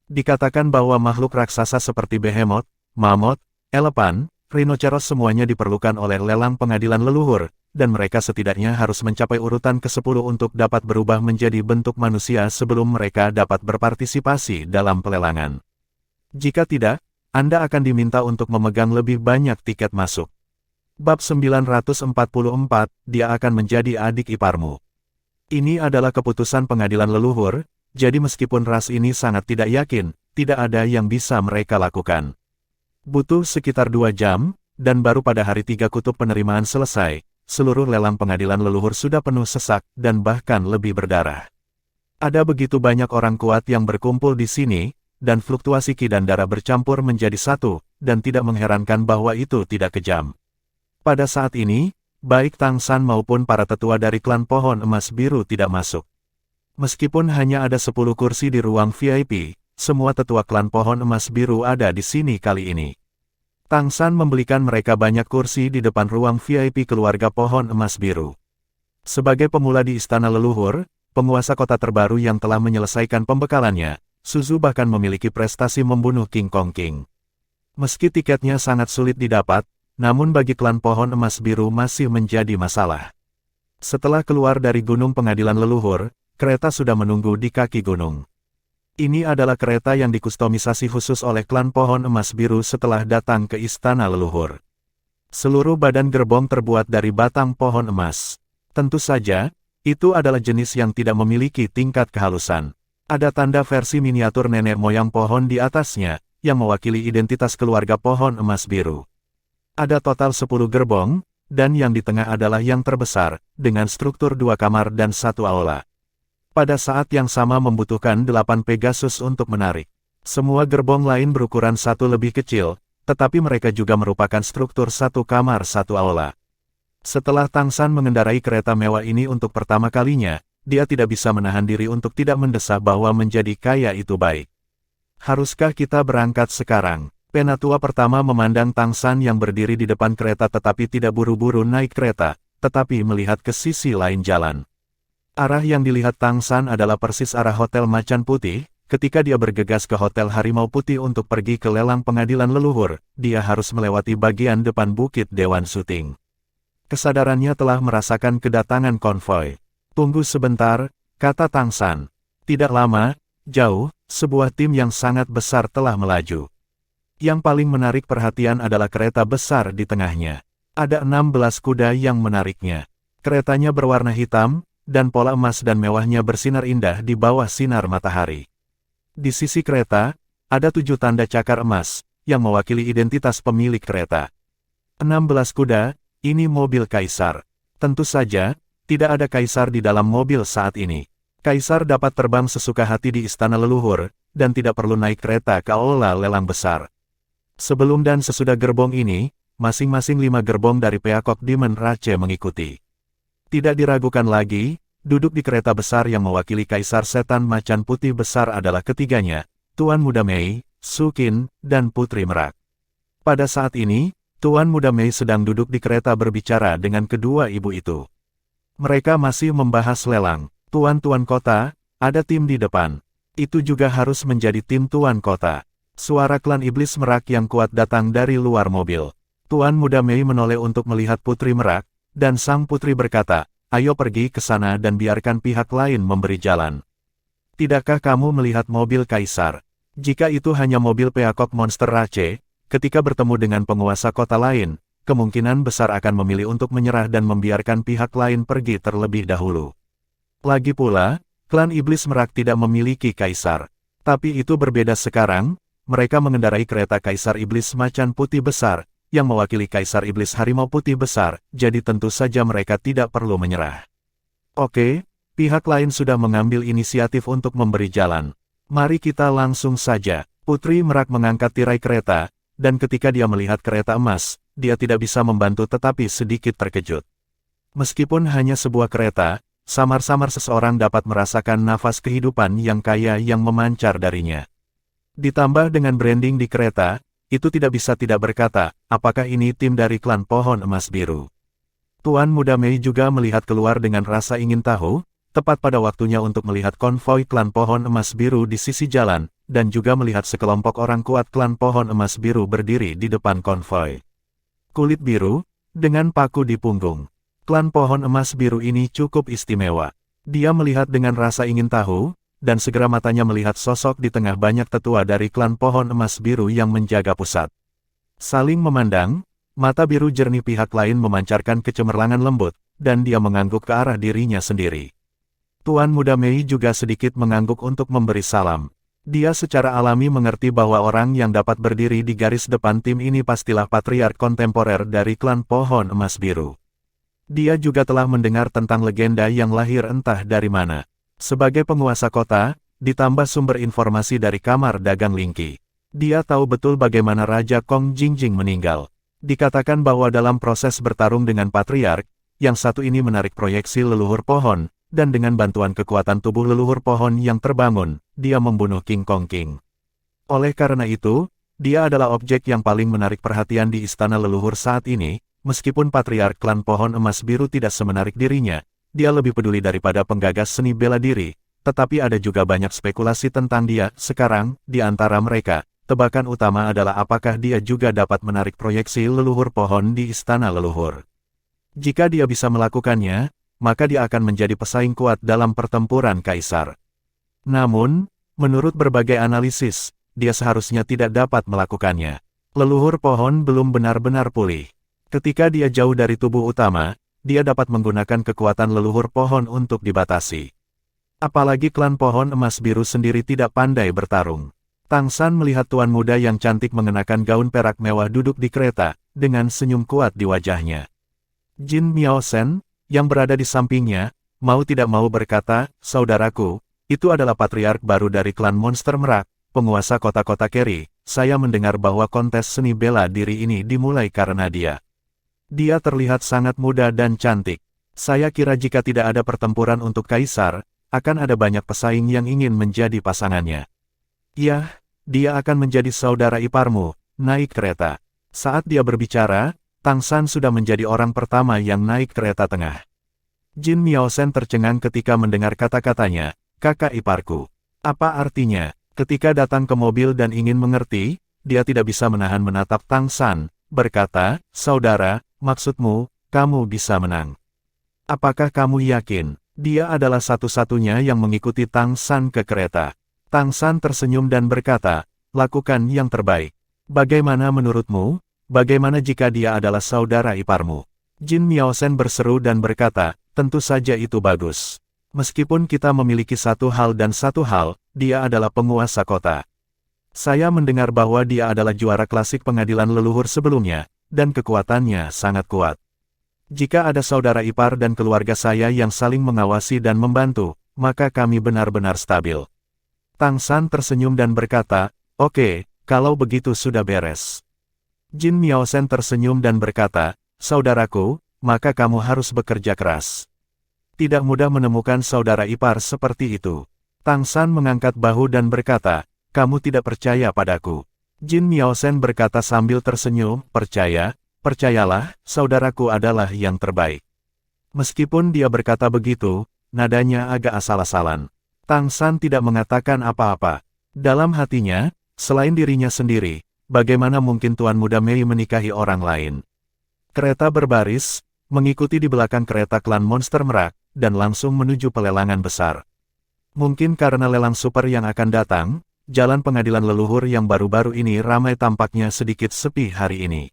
Dikatakan bahwa makhluk raksasa seperti behemoth, mammoth, elepan, rhinoceros semuanya diperlukan oleh lelang pengadilan leluhur, dan mereka setidaknya harus mencapai urutan ke-10 untuk dapat berubah menjadi bentuk manusia sebelum mereka dapat berpartisipasi dalam pelelangan. Jika tidak, Anda akan diminta untuk memegang lebih banyak tiket masuk. Bab 944, dia akan menjadi adik iparmu. Ini adalah keputusan pengadilan leluhur, jadi meskipun ras ini sangat tidak yakin, tidak ada yang bisa mereka lakukan. Butuh sekitar 2 jam, dan baru pada hari 3 kutub penerimaan selesai, seluruh lelang pengadilan leluhur sudah penuh sesak, dan bahkan lebih berdarah. Ada begitu banyak orang kuat yang berkumpul di sini, dan fluktuasi ki dan darah bercampur menjadi satu, dan tidak mengherankan bahwa itu tidak kejam. Pada saat ini, baik Tang San maupun para tetua dari klan Pohon Emas Biru tidak masuk. Meskipun hanya ada 10 kursi di ruang VIP, semua tetua klan Pohon Emas Biru ada di sini kali ini. Tang San membelikan mereka banyak kursi di depan ruang VIP keluarga Pohon Emas Biru. Sebagai pemula di istana leluhur, penguasa kota terbaru yang telah menyelesaikan pembekalannya, Suzu bahkan memiliki prestasi membunuh King Kong King. Meski tiketnya sangat sulit didapat, namun bagi klan Pohon Emas Biru masih menjadi masalah. Setelah keluar dari gunung pengadilan leluhur, kereta sudah menunggu di kaki gunung. Ini adalah kereta yang dikustomisasi khusus oleh klan Pohon Emas Biru setelah datang ke Istana Leluhur. Seluruh badan gerbong terbuat dari batang pohon emas. Tentu saja, itu adalah jenis yang tidak memiliki tingkat kehalusan. Ada tanda versi miniatur nenek moyang pohon di atasnya, yang mewakili identitas keluarga Pohon Emas Biru. Ada total 10 gerbong, dan yang di tengah adalah yang terbesar, dengan struktur 2 kamar dan 1 aula. Pada saat yang sama membutuhkan 8 Pegasus untuk menarik. Semua gerbong lain berukuran 1 lebih kecil, tetapi mereka juga merupakan struktur 1 kamar 1 aula. Setelah Tang San mengendarai kereta mewah ini untuk pertama kalinya, dia tidak bisa menahan diri untuk tidak mendesah bahwa menjadi kaya itu baik. Haruskah kita berangkat sekarang? Penatua pertama memandang Tang San yang berdiri di depan kereta tetapi tidak buru-buru naik kereta, tetapi melihat ke sisi lain jalan. Arah yang dilihat Tang San adalah persis arah Hotel Macan Putih. Ketika dia bergegas ke Hotel Harimau Putih untuk pergi ke lelang pengadilan leluhur, dia harus melewati bagian depan Bukit Dewan Syuting. Kesadarannya telah merasakan kedatangan konvoi. Tunggu sebentar, kata Tang San. Tidak lama, jauh, sebuah tim yang sangat besar telah melaju. Yang paling menarik perhatian adalah kereta besar di tengahnya. Ada 16 kuda yang menariknya. Keretanya berwarna hitam, dan pola emas dan mewahnya bersinar indah di bawah sinar matahari. Di sisi kereta, ada 7 tanda cakar emas, yang mewakili identitas pemilik kereta. 16 kuda, ini mobil kaisar. Tentu saja, tidak ada kaisar di dalam mobil saat ini. Kaisar dapat terbang sesuka hati di istana leluhur, dan tidak perlu naik kereta ke aula lelang besar. Sebelum dan sesudah gerbong ini, masing-masing 5 gerbong dari Peacock Demon Rache mengikuti. Tidak diragukan lagi, duduk di kereta besar yang mewakili Kaisar Setan Macan Putih besar adalah ketiganya, Tuan Muda Mei, Su Qin, dan Putri Merak. Pada saat ini, Tuan Muda Mei sedang duduk di kereta berbicara dengan kedua ibu itu. Mereka masih membahas lelang. Tuan-tuan kota, ada tim di depan. Itu juga harus menjadi tim Tuan Kota. Suara klan Iblis Merak yang kuat datang dari luar mobil. Tuan Muda Mei menoleh untuk melihat Putri Merak, dan sang putri berkata, ayo pergi ke sana dan biarkan pihak lain memberi jalan. Tidakkah kamu melihat mobil kaisar? Jika itu hanya mobil Peacock Monster Rache, ketika bertemu dengan penguasa kota lain, kemungkinan besar akan memilih untuk menyerah dan membiarkan pihak lain pergi terlebih dahulu. Lagi pula, klan Iblis Merak tidak memiliki kaisar. Tapi itu berbeda sekarang, mereka mengendarai kereta Kaisar Iblis Macan Putih besar, yang mewakili Kaisar Iblis Harimau Putih besar, jadi tentu saja mereka tidak perlu menyerah. Oke, pihak lain sudah mengambil inisiatif untuk memberi jalan. Mari kita langsung saja. Putri Merak mengangkat tirai kereta, dan ketika dia melihat kereta emas, dia tidak bisa membantu tetapi sedikit terkejut. Meskipun hanya sebuah kereta, samar-samar seseorang dapat merasakan nafas kehidupan yang kaya yang memancar darinya. Ditambah dengan branding di kereta, itu tidak bisa tidak berkata, apakah ini tim dari klan Pohon Emas Biru. Tuan Muda Mei juga melihat keluar dengan rasa ingin tahu, tepat pada waktunya untuk melihat konvoi klan Pohon Emas Biru di sisi jalan, dan juga melihat sekelompok orang kuat klan Pohon Emas Biru berdiri di depan konvoi. Kulit biru, dengan paku di punggung. Klan Pohon Emas Biru ini cukup istimewa. Dia melihat dengan rasa ingin tahu, dan segera matanya melihat sosok di tengah banyak tetua dari klan Pohon Emas Biru yang menjaga pusat. Saling memandang, mata biru jernih pihak lain memancarkan kecemerlangan lembut, dan dia mengangguk ke arah dirinya sendiri. Tuan Muda Mei juga sedikit mengangguk untuk memberi salam. Dia secara alami mengerti bahwa orang yang dapat berdiri di garis depan tim ini pastilah patriark kontemporer dari klan Pohon Emas Biru. Dia juga telah mendengar tentang legenda yang lahir entah dari mana. Sebagai penguasa kota, ditambah sumber informasi dari kamar dagang Lingqi. Dia tahu betul bagaimana Raja Kong Jingjing meninggal. Dikatakan bahwa dalam proses bertarung dengan patriark, yang satu ini menarik proyeksi leluhur pohon, dan dengan bantuan kekuatan tubuh leluhur pohon yang terbangun, dia membunuh King Kong King. Oleh karena itu, dia adalah objek yang paling menarik perhatian di istana leluhur saat ini, meskipun patriark klan Pohon Emas Biru tidak semenarik dirinya. Dia lebih peduli daripada penggagas seni bela diri, tetapi ada juga banyak spekulasi tentang dia. Sekarang, di antara mereka, tebakan utama adalah apakah dia juga dapat menarik proyeksi leluhur pohon di istana leluhur. Jika dia bisa melakukannya, maka dia akan menjadi pesaing kuat dalam pertempuran kaisar. Namun, Menurut berbagai analisis, dia seharusnya tidak dapat melakukannya. Leluhur pohon belum benar-benar pulih. Ketika dia jauh dari tubuh utama, dia dapat menggunakan kekuatan leluhur pohon untuk dibatasi. Apalagi klan pohon emas biru sendiri tidak pandai bertarung. Tang San melihat tuan muda yang cantik mengenakan gaun perak mewah duduk di kereta, dengan senyum kuat di wajahnya. Jin Miaosen, yang berada di sampingnya, mau tidak mau berkata, "Saudaraku, itu adalah patriark baru dari klan monster merak, penguasa kota-kota Keri. Saya mendengar bahwa kontes seni bela diri ini dimulai karena dia. Dia terlihat sangat muda dan cantik. Saya kira jika tidak ada pertempuran untuk kaisar, akan ada banyak pesaing yang ingin menjadi pasangannya. Yah, dia akan menjadi saudara iparmu." Naik kereta. Saat dia berbicara, Tang San sudah menjadi orang pertama yang naik kereta tengah. Jin Miaosen tercengang ketika mendengar kata-katanya, "Kakak iparku." Apa artinya? Ketika datang ke mobil dan ingin mengerti, dia tidak bisa menahan menatap Tang San, berkata, "Saudara, maksudmu, kamu bisa menang. Apakah kamu yakin?" Dia adalah satu-satunya yang mengikuti Tang San ke kereta. Tang San tersenyum dan berkata, "Lakukan yang terbaik. Bagaimana menurutmu? Bagaimana jika dia adalah saudara iparmu?" Jin Miaosen berseru dan berkata, "Tentu saja itu bagus. Meskipun kita memiliki satu hal dan satu hal, dia adalah penguasa kota. Saya mendengar bahwa dia adalah juara klasik pengadilan leluhur sebelumnya, dan kekuatannya sangat kuat. Jika ada saudara ipar dan keluarga saya yang saling mengawasi dan membantu, maka kami benar-benar stabil." Tang San tersenyum dan berkata, "Oke, kalau begitu sudah beres." Jin Miaosen tersenyum dan berkata, "Saudaraku, maka kamu harus bekerja keras. Tidak mudah menemukan saudara ipar seperti itu." Tang San mengangkat bahu dan berkata, "Kamu tidak percaya padaku?" Jin Miaosen berkata sambil tersenyum, Percayalah, saudaraku adalah yang terbaik." Meskipun dia berkata begitu, nadanya agak asal-asalan. Tang San tidak mengatakan apa-apa. Dalam hatinya, selain dirinya sendiri, bagaimana mungkin Tuan Muda Mei menikahi orang lain? Kereta berbaris, mengikuti di belakang kereta klan monster merak, dan langsung menuju pelelangan besar. Mungkin karena lelang super yang akan datang, jalan pengadilan leluhur yang baru-baru ini ramai tampaknya sedikit sepi hari ini.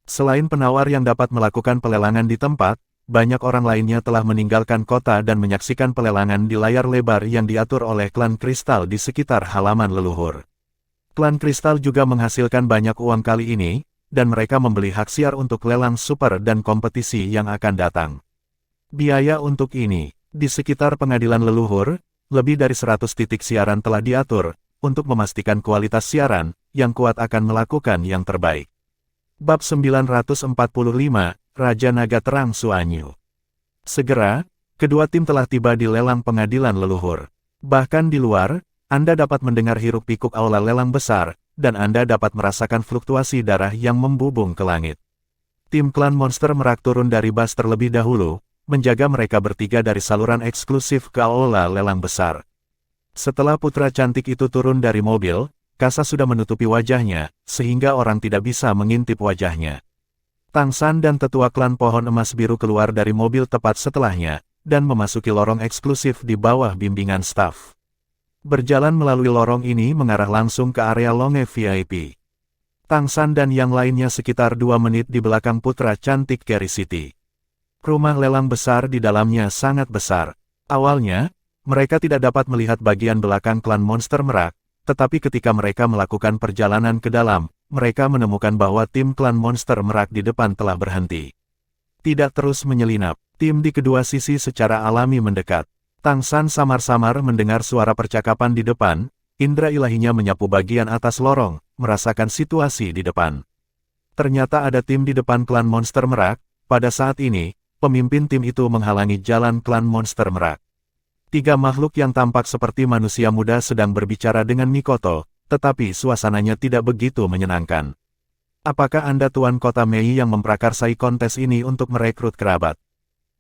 Selain penawar yang dapat melakukan pelelangan di tempat, banyak orang lainnya telah meninggalkan kota dan menyaksikan pelelangan di layar lebar yang diatur oleh klan kristal di sekitar halaman leluhur. Klan kristal juga menghasilkan banyak uang kali ini, dan mereka membeli hak siar untuk lelang super dan kompetisi yang akan datang. Biaya untuk ini, di sekitar pengadilan leluhur, lebih dari 100 titik siaran telah diatur, untuk memastikan kualitas siaran, yang kuat akan melakukan yang terbaik. Bab 945, Raja Naga Terang Suanyu. Segera, kedua tim telah tiba di lelang pengadilan leluhur. Bahkan di luar, Anda dapat mendengar hiruk-pikuk aula lelang besar, dan Anda dapat merasakan fluktuasi darah yang membubung ke langit. Tim klan monster merak turun dari bus terlebih dahulu, menjaga mereka bertiga dari saluran eksklusif ke aula lelang besar. Setelah putra cantik itu turun dari mobil, kasa sudah menutupi wajahnya, sehingga orang tidak bisa mengintip wajahnya. Tang San dan tetua klan pohon emas biru keluar dari mobil tepat setelahnya, dan memasuki lorong eksklusif di bawah bimbingan staf. Berjalan melalui lorong ini mengarah langsung ke area Longe VIP. Tang San dan yang lainnya sekitar 2 menit di belakang putra cantik Keri City. Rumah lelang besar di dalamnya sangat besar. Awalnya, mereka tidak dapat melihat bagian belakang klan monster merak, tetapi ketika mereka melakukan perjalanan ke dalam, mereka menemukan bahwa tim klan monster merak di depan telah berhenti. Tidak terus menyelinap, tim di kedua sisi secara alami mendekat. Tang San samar-samar mendengar suara percakapan di depan, indera ilahinya menyapu bagian atas lorong, merasakan situasi di depan. Ternyata ada tim di depan klan monster merak. Pada saat ini, pemimpin tim itu menghalangi jalan klan monster merak. 3 makhluk yang tampak seperti manusia muda sedang berbicara dengan Mikoto, tetapi suasananya tidak begitu menyenangkan. "Apakah Anda Tuan Kota Mei yang memprakarsai kontes ini untuk merekrut kerabat?"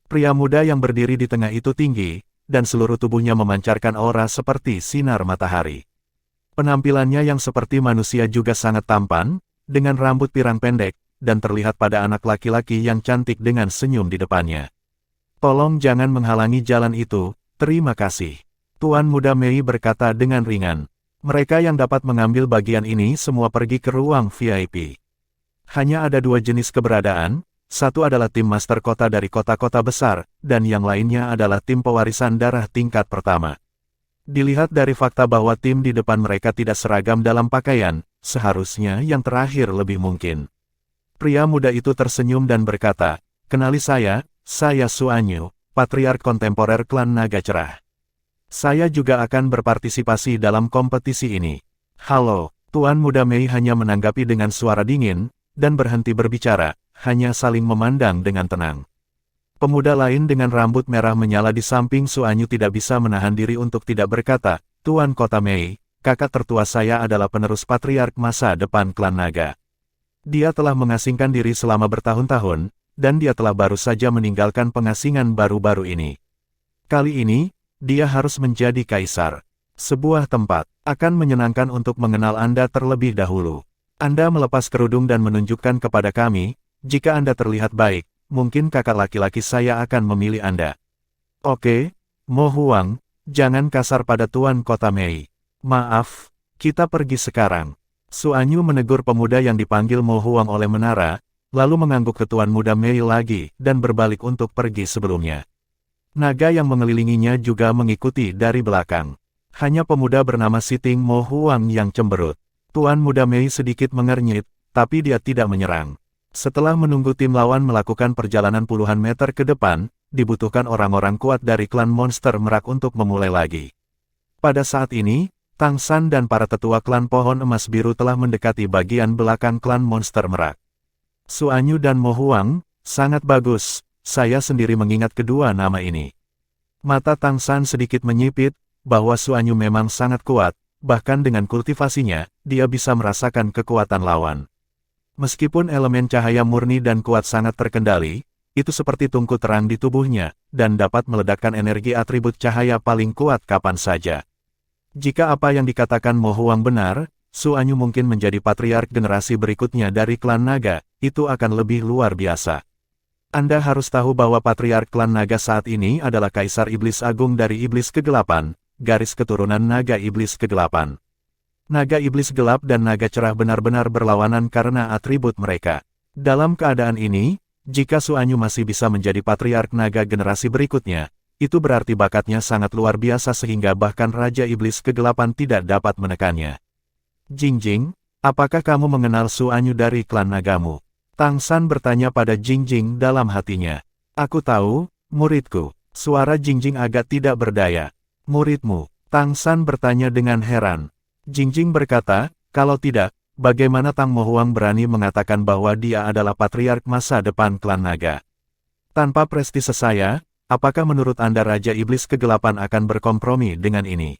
Pria muda yang berdiri di tengah itu tinggi, dan seluruh tubuhnya memancarkan aura seperti sinar matahari. Penampilannya yang seperti manusia juga sangat tampan, dengan rambut pirang pendek, dan terlihat pada anak laki-laki yang cantik dengan senyum di depannya. "Tolong jangan menghalangi jalan itu, terima kasih." Tuan Muda Mei berkata dengan ringan. Mereka yang dapat mengambil bagian ini semua pergi ke ruang VIP. Hanya ada 2 jenis keberadaan, satu adalah tim master kota dari kota-kota besar, dan yang lainnya adalah tim pewarisan darah tingkat pertama. Dilihat dari fakta bahwa tim di depan mereka tidak seragam dalam pakaian, seharusnya yang terakhir lebih mungkin. Pria muda itu tersenyum dan berkata, "Kenali saya Suanyu, patriark kontemporer klan Naga Cerah. Saya juga akan berpartisipasi dalam kompetisi ini." "Halo." Tuan Muda Mei hanya menanggapi dengan suara dingin, dan berhenti berbicara, hanya saling memandang dengan tenang. Pemuda lain dengan rambut merah menyala di samping Suanyu tidak bisa menahan diri untuk tidak berkata, "Tuan Kota Mei, kakak tertua saya adalah penerus patriark masa depan klan naga. Dia telah mengasingkan diri selama bertahun-tahun, dan dia telah baru saja meninggalkan pengasingan baru-baru ini. Kali ini, dia harus menjadi kaisar. Sebuah tempat akan menyenangkan untuk mengenal Anda terlebih dahulu. Anda melepas kerudung dan menunjukkan kepada kami, jika Anda terlihat baik, mungkin kakak laki-laki saya akan memilih Anda." "Oke, Mo Huang, jangan kasar pada Tuan Kota Mei. Maaf, kita pergi sekarang." Suanyu menegur pemuda yang dipanggil Mo Huang oleh menara, lalu mengangguk ke Tuan Muda Mei lagi, dan berbalik untuk pergi sebelumnya. Naga yang mengelilinginya juga mengikuti dari belakang. Hanya pemuda bernama Siting Mo Huang yang cemberut. Tuan Muda Mei sedikit mengernyit, tapi dia tidak menyerang. Setelah menunggu tim lawan melakukan perjalanan puluhan meter ke depan, dibutuhkan orang-orang kuat dari klan monster merak untuk memulai lagi. Pada saat ini, Tang San dan para tetua klan pohon emas biru telah mendekati bagian belakang klan monster merak. Suanyu dan Mo Huang, sangat bagus, saya sendiri mengingat kedua nama ini. Mata Tang San sedikit menyipit, bahwa Suanyu memang sangat kuat, bahkan dengan kultivasinya, dia bisa merasakan kekuatan lawan. Meskipun elemen cahaya murni dan kuat sangat terkendali, itu seperti tungku terang di tubuhnya, dan dapat meledakkan energi atribut cahaya paling kuat kapan saja. Jika apa yang dikatakan Mo Huang benar, Suanyu mungkin menjadi patriark generasi berikutnya dari klan naga, itu akan lebih luar biasa. Anda harus tahu bahwa patriark klan naga saat ini adalah Kaisar Iblis Agung dari Iblis Kegelapan, garis keturunan Naga Iblis Kegelapan. Naga Iblis Gelap dan Naga Cerah benar-benar berlawanan karena atribut mereka. Dalam keadaan ini, jika Suanyu masih bisa menjadi patriark naga generasi berikutnya, itu berarti bakatnya sangat luar biasa sehingga bahkan Raja Iblis Kegelapan tidak dapat menekannya. "Jingjing, apakah kamu mengenal Suanyu dari klan nagamu?" Tang San bertanya pada Jingjing dalam hatinya. "Aku tahu, muridku." Suara Jingjing agak tidak berdaya. "Muridmu?" Tang San bertanya dengan heran. Jingjing berkata, "Kalau tidak, bagaimana Tang Mo Huang berani mengatakan bahwa dia adalah patriark masa depan klan naga? Tanpa prestise saya, apakah menurut Anda Raja Iblis Kegelapan akan berkompromi dengan ini?"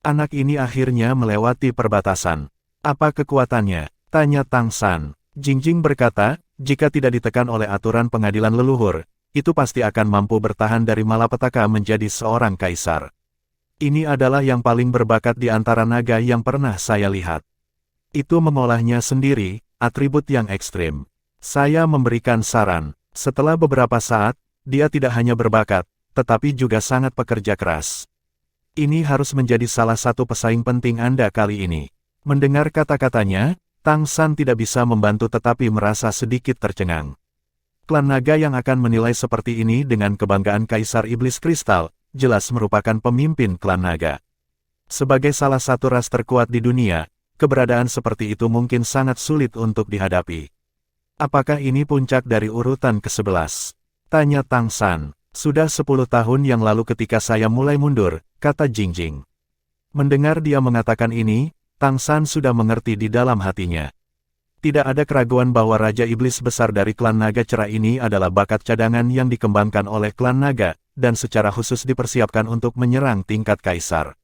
"Anak ini akhirnya melewati perbatasan. Apa kekuatannya?" tanya Tang San. Jingjing berkata, "Jika tidak ditekan oleh aturan pengadilan leluhur, itu pasti akan mampu bertahan dari malapetaka menjadi seorang kaisar. Ini adalah yang paling berbakat di antara naga yang pernah saya lihat. Itu mengolahnya sendiri, atribut yang ekstrim. Saya memberikan saran. Setelah beberapa saat, dia tidak hanya berbakat, tetapi juga sangat pekerja keras. Ini harus menjadi salah satu pesaing penting Anda kali ini." Mendengar kata-katanya, Tang San tidak bisa membantu tetapi merasa sedikit tercengang. Klan naga yang akan menilai seperti ini dengan kebanggaan Kaisar Iblis Kristal, jelas merupakan pemimpin klan naga. Sebagai salah satu ras terkuat di dunia, keberadaan seperti itu mungkin sangat sulit untuk dihadapi. "Apakah ini puncak dari urutan ke-11?" tanya Tang San. "Sudah 10 tahun yang lalu ketika saya mulai mundur," kata Jingjing. Mendengar dia mengatakan ini, Tang San sudah mengerti di dalam hatinya. Tidak ada keraguan bahwa Raja Iblis besar dari klan Naga Cerah ini adalah bakat cadangan yang dikembangkan oleh klan Naga, dan secara khusus dipersiapkan untuk menyerang tingkat kaisar.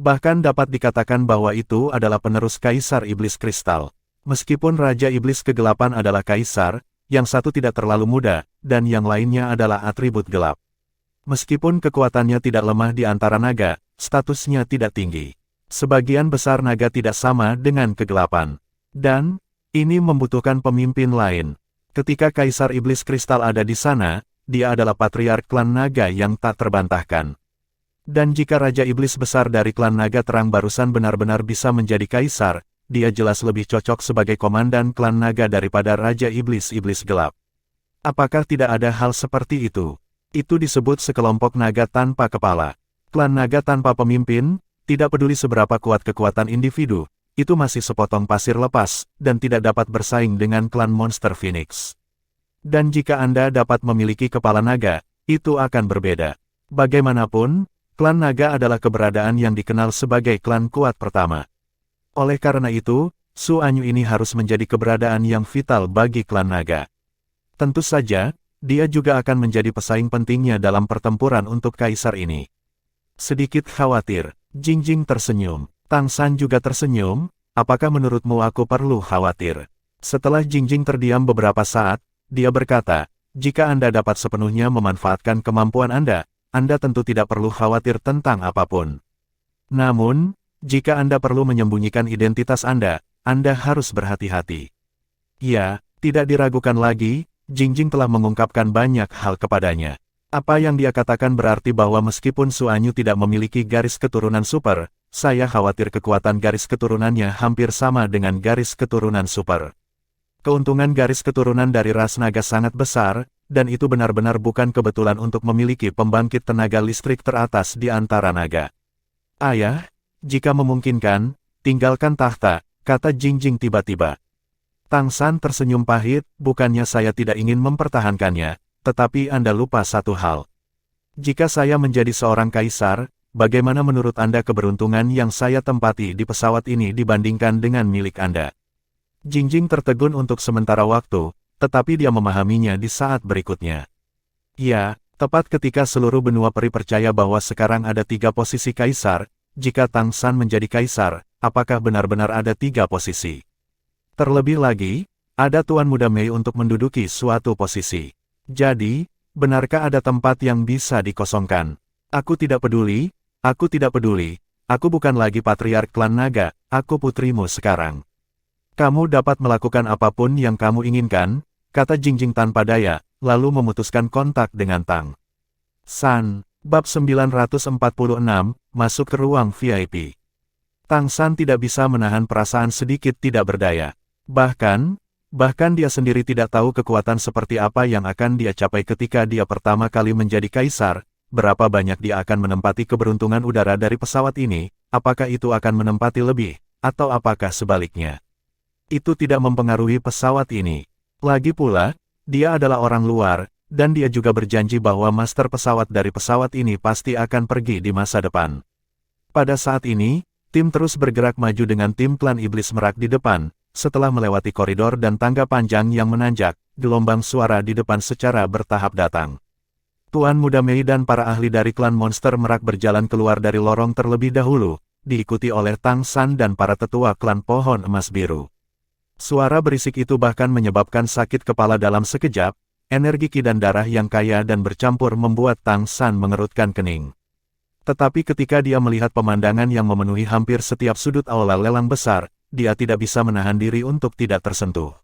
Bahkan dapat dikatakan bahwa itu adalah penerus Kaisar Iblis Kristal. Meskipun Raja Iblis Kegelapan adalah kaisar, yang satu tidak terlalu muda, dan yang lainnya adalah atribut gelap. Meskipun kekuatannya tidak lemah di antara naga, statusnya tidak tinggi. Sebagian besar naga tidak sama dengan kegelapan. Dan, ini membutuhkan pemimpin lain. Ketika Kaisar Iblis Kristal ada di sana, dia adalah patriark klan naga yang tak terbantahkan. Dan jika Raja Iblis Besar dari klan Naga Terang barusan benar-benar bisa menjadi kaisar, dia jelas lebih cocok sebagai komandan klan Naga daripada Raja Iblis-Iblis Gelap. Apakah tidak ada hal seperti itu? Itu disebut sekelompok naga tanpa kepala. Klan naga tanpa pemimpin, tidak peduli seberapa kuat kekuatan individu, itu masih sepotong pasir lepas, dan tidak dapat bersaing dengan klan monster Phoenix. Dan jika Anda dapat memiliki kepala naga, itu akan berbeda. Bagaimanapun, klan naga adalah keberadaan yang dikenal sebagai klan kuat pertama. Oleh karena itu, Su Anyu ini harus menjadi keberadaan yang vital bagi klan naga. Tentu saja, dia juga akan menjadi pesaing pentingnya dalam pertempuran untuk kaisar ini. Sedikit khawatir, Jingjing tersenyum. Tang San juga tersenyum, apakah menurutmu aku perlu khawatir? Setelah Jingjing terdiam beberapa saat, dia berkata, jika Anda dapat sepenuhnya memanfaatkan kemampuan Anda tentu tidak perlu khawatir tentang apapun. Namun, jika Anda perlu menyembunyikan identitas Anda harus berhati-hati. Ya, tidak diragukan lagi, Jingjing telah mengungkapkan banyak hal kepadanya. Apa yang dia katakan berarti bahwa meskipun Su Anyu tidak memiliki garis keturunan super, saya khawatir kekuatan garis keturunannya hampir sama dengan garis keturunan super. Keuntungan garis keturunan dari ras naga sangat besar, dan itu benar-benar bukan kebetulan untuk memiliki pembangkit tenaga listrik teratas di antara naga. Ayah, jika memungkinkan, tinggalkan tahta, kata Jingjing tiba-tiba. Tang San tersenyum pahit, bukannya saya tidak ingin mempertahankannya, tetapi Anda lupa satu hal. Jika saya menjadi seorang kaisar, bagaimana menurut Anda keberuntungan yang saya tempati di pesawat ini dibandingkan dengan milik Anda? Jingjing tertegun untuk sementara waktu, tetapi dia memahaminya di saat berikutnya. Ya, tepat ketika seluruh benua peri percaya bahwa sekarang ada 3 posisi kaisar, jika Tang San menjadi kaisar, apakah benar-benar ada 3 posisi? Terlebih lagi, ada Tuan Muda Mei untuk menduduki suatu posisi. Jadi, benarkah ada tempat yang bisa dikosongkan? Aku tidak peduli, aku bukan lagi patriark klan naga, aku putrimu sekarang. Kamu dapat melakukan apapun yang kamu inginkan, kata Jingjing tanpa daya, lalu memutuskan kontak dengan Tang San. Bab 946, masuk ke ruang VIP. Tang San tidak bisa menahan perasaan sedikit tidak berdaya. Bahkan dia sendiri tidak tahu kekuatan seperti apa yang akan dia capai ketika dia pertama kali menjadi kaisar, berapa banyak dia akan menempati keberuntungan udara dari pesawat ini, apakah itu akan menempati lebih, atau apakah sebaliknya. Itu tidak mempengaruhi pesawat ini. Lagi pula, dia adalah orang luar, dan dia juga berjanji bahwa master pesawat dari pesawat ini pasti akan pergi di masa depan. Pada saat ini, tim terus bergerak maju dengan tim klan iblis merak di depan, setelah melewati koridor dan tangga panjang yang menanjak, gelombang suara di depan secara bertahap datang. Tuan Muda Mei dan para ahli dari klan monster merak berjalan keluar dari lorong terlebih dahulu, diikuti oleh Tang San dan para tetua klan pohon emas biru. Suara berisik itu bahkan menyebabkan sakit kepala dalam sekejap. Energi ki dan darah yang kaya dan bercampur membuat Tang San mengerutkan kening. Tetapi ketika dia melihat pemandangan yang memenuhi hampir setiap sudut aula lelang besar, dia tidak bisa menahan diri untuk tidak tersentuh.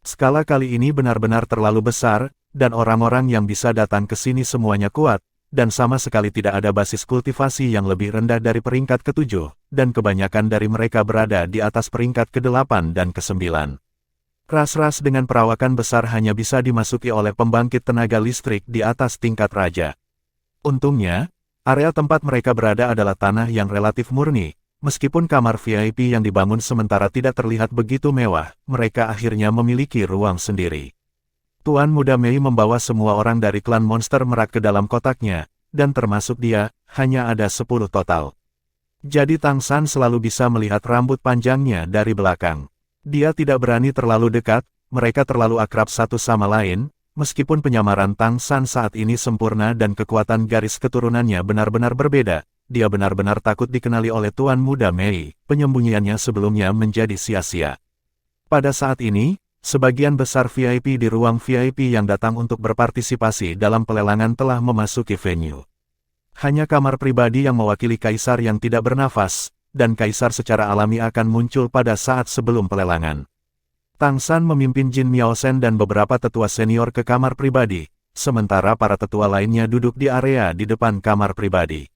Skala kali ini benar-benar terlalu besar, dan orang-orang yang bisa datang ke sini semuanya kuat, dan sama sekali tidak ada basis kultivasi yang lebih rendah dari peringkat ke-7, dan kebanyakan dari mereka berada di atas peringkat ke-8 dan ke-9. Ras-ras dengan perawakan besar hanya bisa dimasuki oleh pembangkit tenaga listrik di atas tingkat raja. Untungnya, area tempat mereka berada adalah tanah yang relatif murni, meskipun kamar VIP yang dibangun sementara tidak terlihat begitu mewah, mereka akhirnya memiliki ruang sendiri. Tuan Muda Mei membawa semua orang dari klan monster merak ke dalam kotaknya, dan termasuk dia, hanya ada 10 total. Jadi Tang San selalu bisa melihat rambut panjangnya dari belakang. Dia tidak berani terlalu dekat, mereka terlalu akrab satu sama lain, meskipun penyamaran Tang San saat ini sempurna dan kekuatan garis keturunannya benar-benar berbeda, dia benar-benar takut dikenali oleh Tuan Muda Mei, penyembunyiannya sebelumnya menjadi sia-sia. Pada saat ini, sebagian besar VIP di ruang VIP yang datang untuk berpartisipasi dalam pelelangan telah memasuki venue. Hanya kamar pribadi yang mewakili kaisar yang tidak bernafas, dan kaisar secara alami akan muncul pada saat sebelum pelelangan. Tang San memimpin Jin Miaosen dan beberapa tetua senior ke kamar pribadi, sementara para tetua lainnya duduk di area di depan kamar pribadi.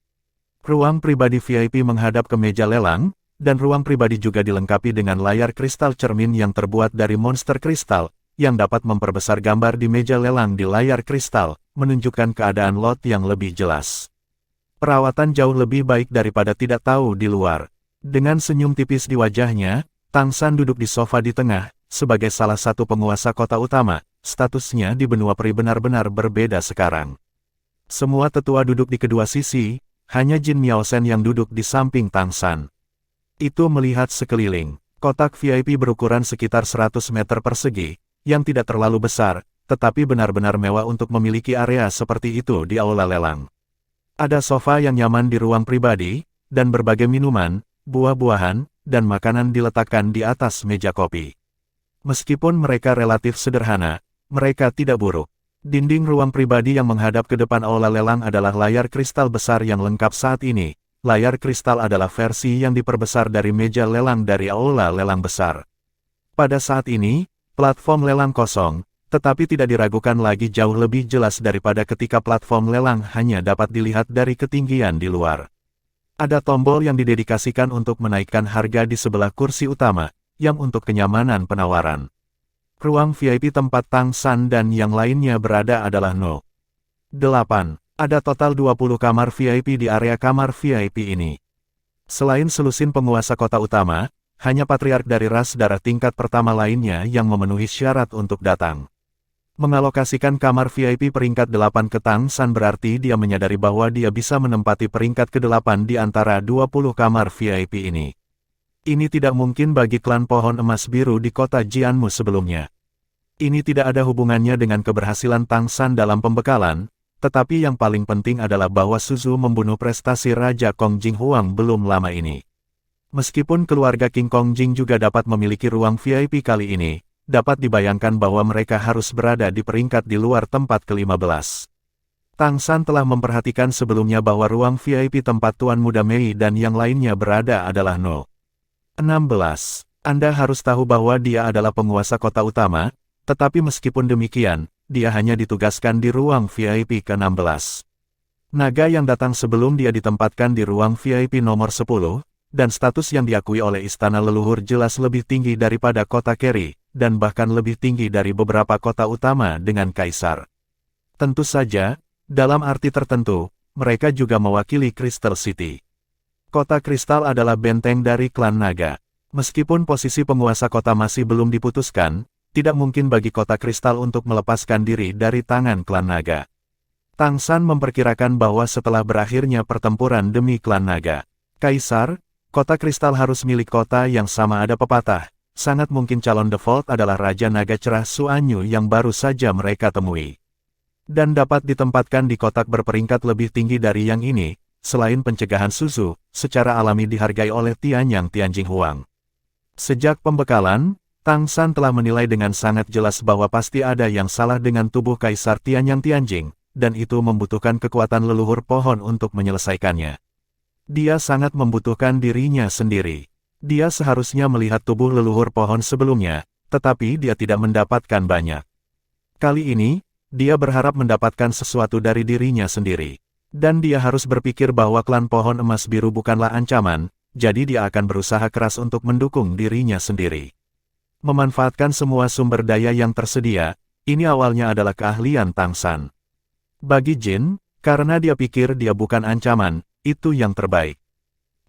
Ruang pribadi VIP menghadap ke meja lelang, dan ruang pribadi juga dilengkapi dengan layar kristal cermin yang terbuat dari monster kristal, yang dapat memperbesar gambar di meja lelang di layar kristal, menunjukkan keadaan lot yang lebih jelas. Perawatan jauh lebih baik daripada tidak tahu di luar. Dengan senyum tipis di wajahnya, Tang San duduk di sofa di tengah, sebagai salah satu penguasa kota utama, statusnya di benua peri benar-benar berbeda sekarang. Semua tetua duduk di kedua sisi, hanya Jin Miaosen yang duduk di samping Tang San. Itu melihat sekeliling. Kotak VIP berukuran sekitar 100 meter persegi, yang tidak terlalu besar, tetapi benar-benar mewah untuk memiliki area seperti itu di aula lelang. Ada sofa yang nyaman di ruang pribadi, dan berbagai minuman, buah-buahan, dan makanan diletakkan di atas meja kopi. Meskipun mereka relatif sederhana, mereka tidak buruk. Dinding ruang pribadi yang menghadap ke depan aula lelang adalah layar kristal besar yang lengkap saat ini. Layar kristal adalah versi yang diperbesar dari meja lelang dari aula lelang besar. Pada saat ini, platform lelang kosong, tetapi tidak diragukan lagi jauh lebih jelas daripada ketika platform lelang hanya dapat dilihat dari ketinggian di luar. Ada tombol yang didedikasikan untuk menaikkan harga di sebelah kursi utama, yang untuk kenyamanan penawaran. Ruang VIP tempat Tang San dan yang lainnya berada adalah 8. Ada total 20 kamar VIP di area kamar VIP ini. Selain selusin penguasa kota utama, hanya patriark dari ras darah tingkat pertama lainnya yang memenuhi syarat untuk datang. Mengalokasikan kamar VIP peringkat 8 ke Tang San berarti dia menyadari bahwa dia bisa menempati peringkat ke-8 di antara 20 kamar VIP ini. Ini tidak mungkin bagi klan pohon emas biru di kota Jianmu sebelumnya. Ini tidak ada hubungannya dengan keberhasilan Tang San dalam pembekalan, tetapi yang paling penting adalah bahwa Suzu membunuh prestasi Raja Kong Jing Huang belum lama ini. Meskipun keluarga King Kong Jing juga dapat memiliki ruang VIP kali ini, dapat dibayangkan bahwa mereka harus berada di peringkat di luar tempat ke-15. Tang San telah memperhatikan sebelumnya bahwa ruang VIP tempat Tuan Muda Mei dan yang lainnya berada adalah 16. Anda harus tahu bahwa dia adalah penguasa kota utama, tetapi meskipun demikian, dia hanya ditugaskan di ruang VIP ke-16. Naga yang datang sebelum dia ditempatkan di ruang VIP nomor 10, dan status yang diakui oleh istana leluhur jelas lebih tinggi daripada kota Kerry, dan bahkan lebih tinggi dari beberapa kota utama dengan kaisar. Tentu saja, dalam arti tertentu, mereka juga mewakili Crystal City. Kota Kristal adalah benteng dari klan naga. Meskipun posisi penguasa kota masih belum diputuskan, tidak mungkin bagi kota Kristal untuk melepaskan diri dari tangan klan naga. Tang San memperkirakan bahwa setelah berakhirnya pertempuran demi klan naga, kaisar, kota Kristal harus milik kota yang sama. Ada pepatah, sangat mungkin calon default adalah Raja Naga Cerah Suanyu yang baru saja mereka temui. Dan dapat ditempatkan di kotak berperingkat lebih tinggi dari yang ini, selain pencegahan Suzu, secara alami dihargai oleh Tianyang Tianjing Huang. Sejak pembekalan, Tang San telah menilai dengan sangat jelas bahwa pasti ada yang salah dengan tubuh Kaisar Tianyang Tianjing, dan itu membutuhkan kekuatan leluhur pohon untuk menyelesaikannya. Dia sangat membutuhkan dirinya sendiri. Dia seharusnya melihat tubuh leluhur pohon sebelumnya, tetapi dia tidak mendapatkan banyak. Kali ini, dia berharap mendapatkan sesuatu dari dirinya sendiri. Dan dia harus berpikir bahwa klan pohon emas biru bukanlah ancaman, jadi dia akan berusaha keras untuk mendukung dirinya sendiri. Memanfaatkan semua sumber daya yang tersedia, ini awalnya adalah keahlian Tang San. Bagi Jin, karena dia pikir dia bukan ancaman, itu yang terbaik.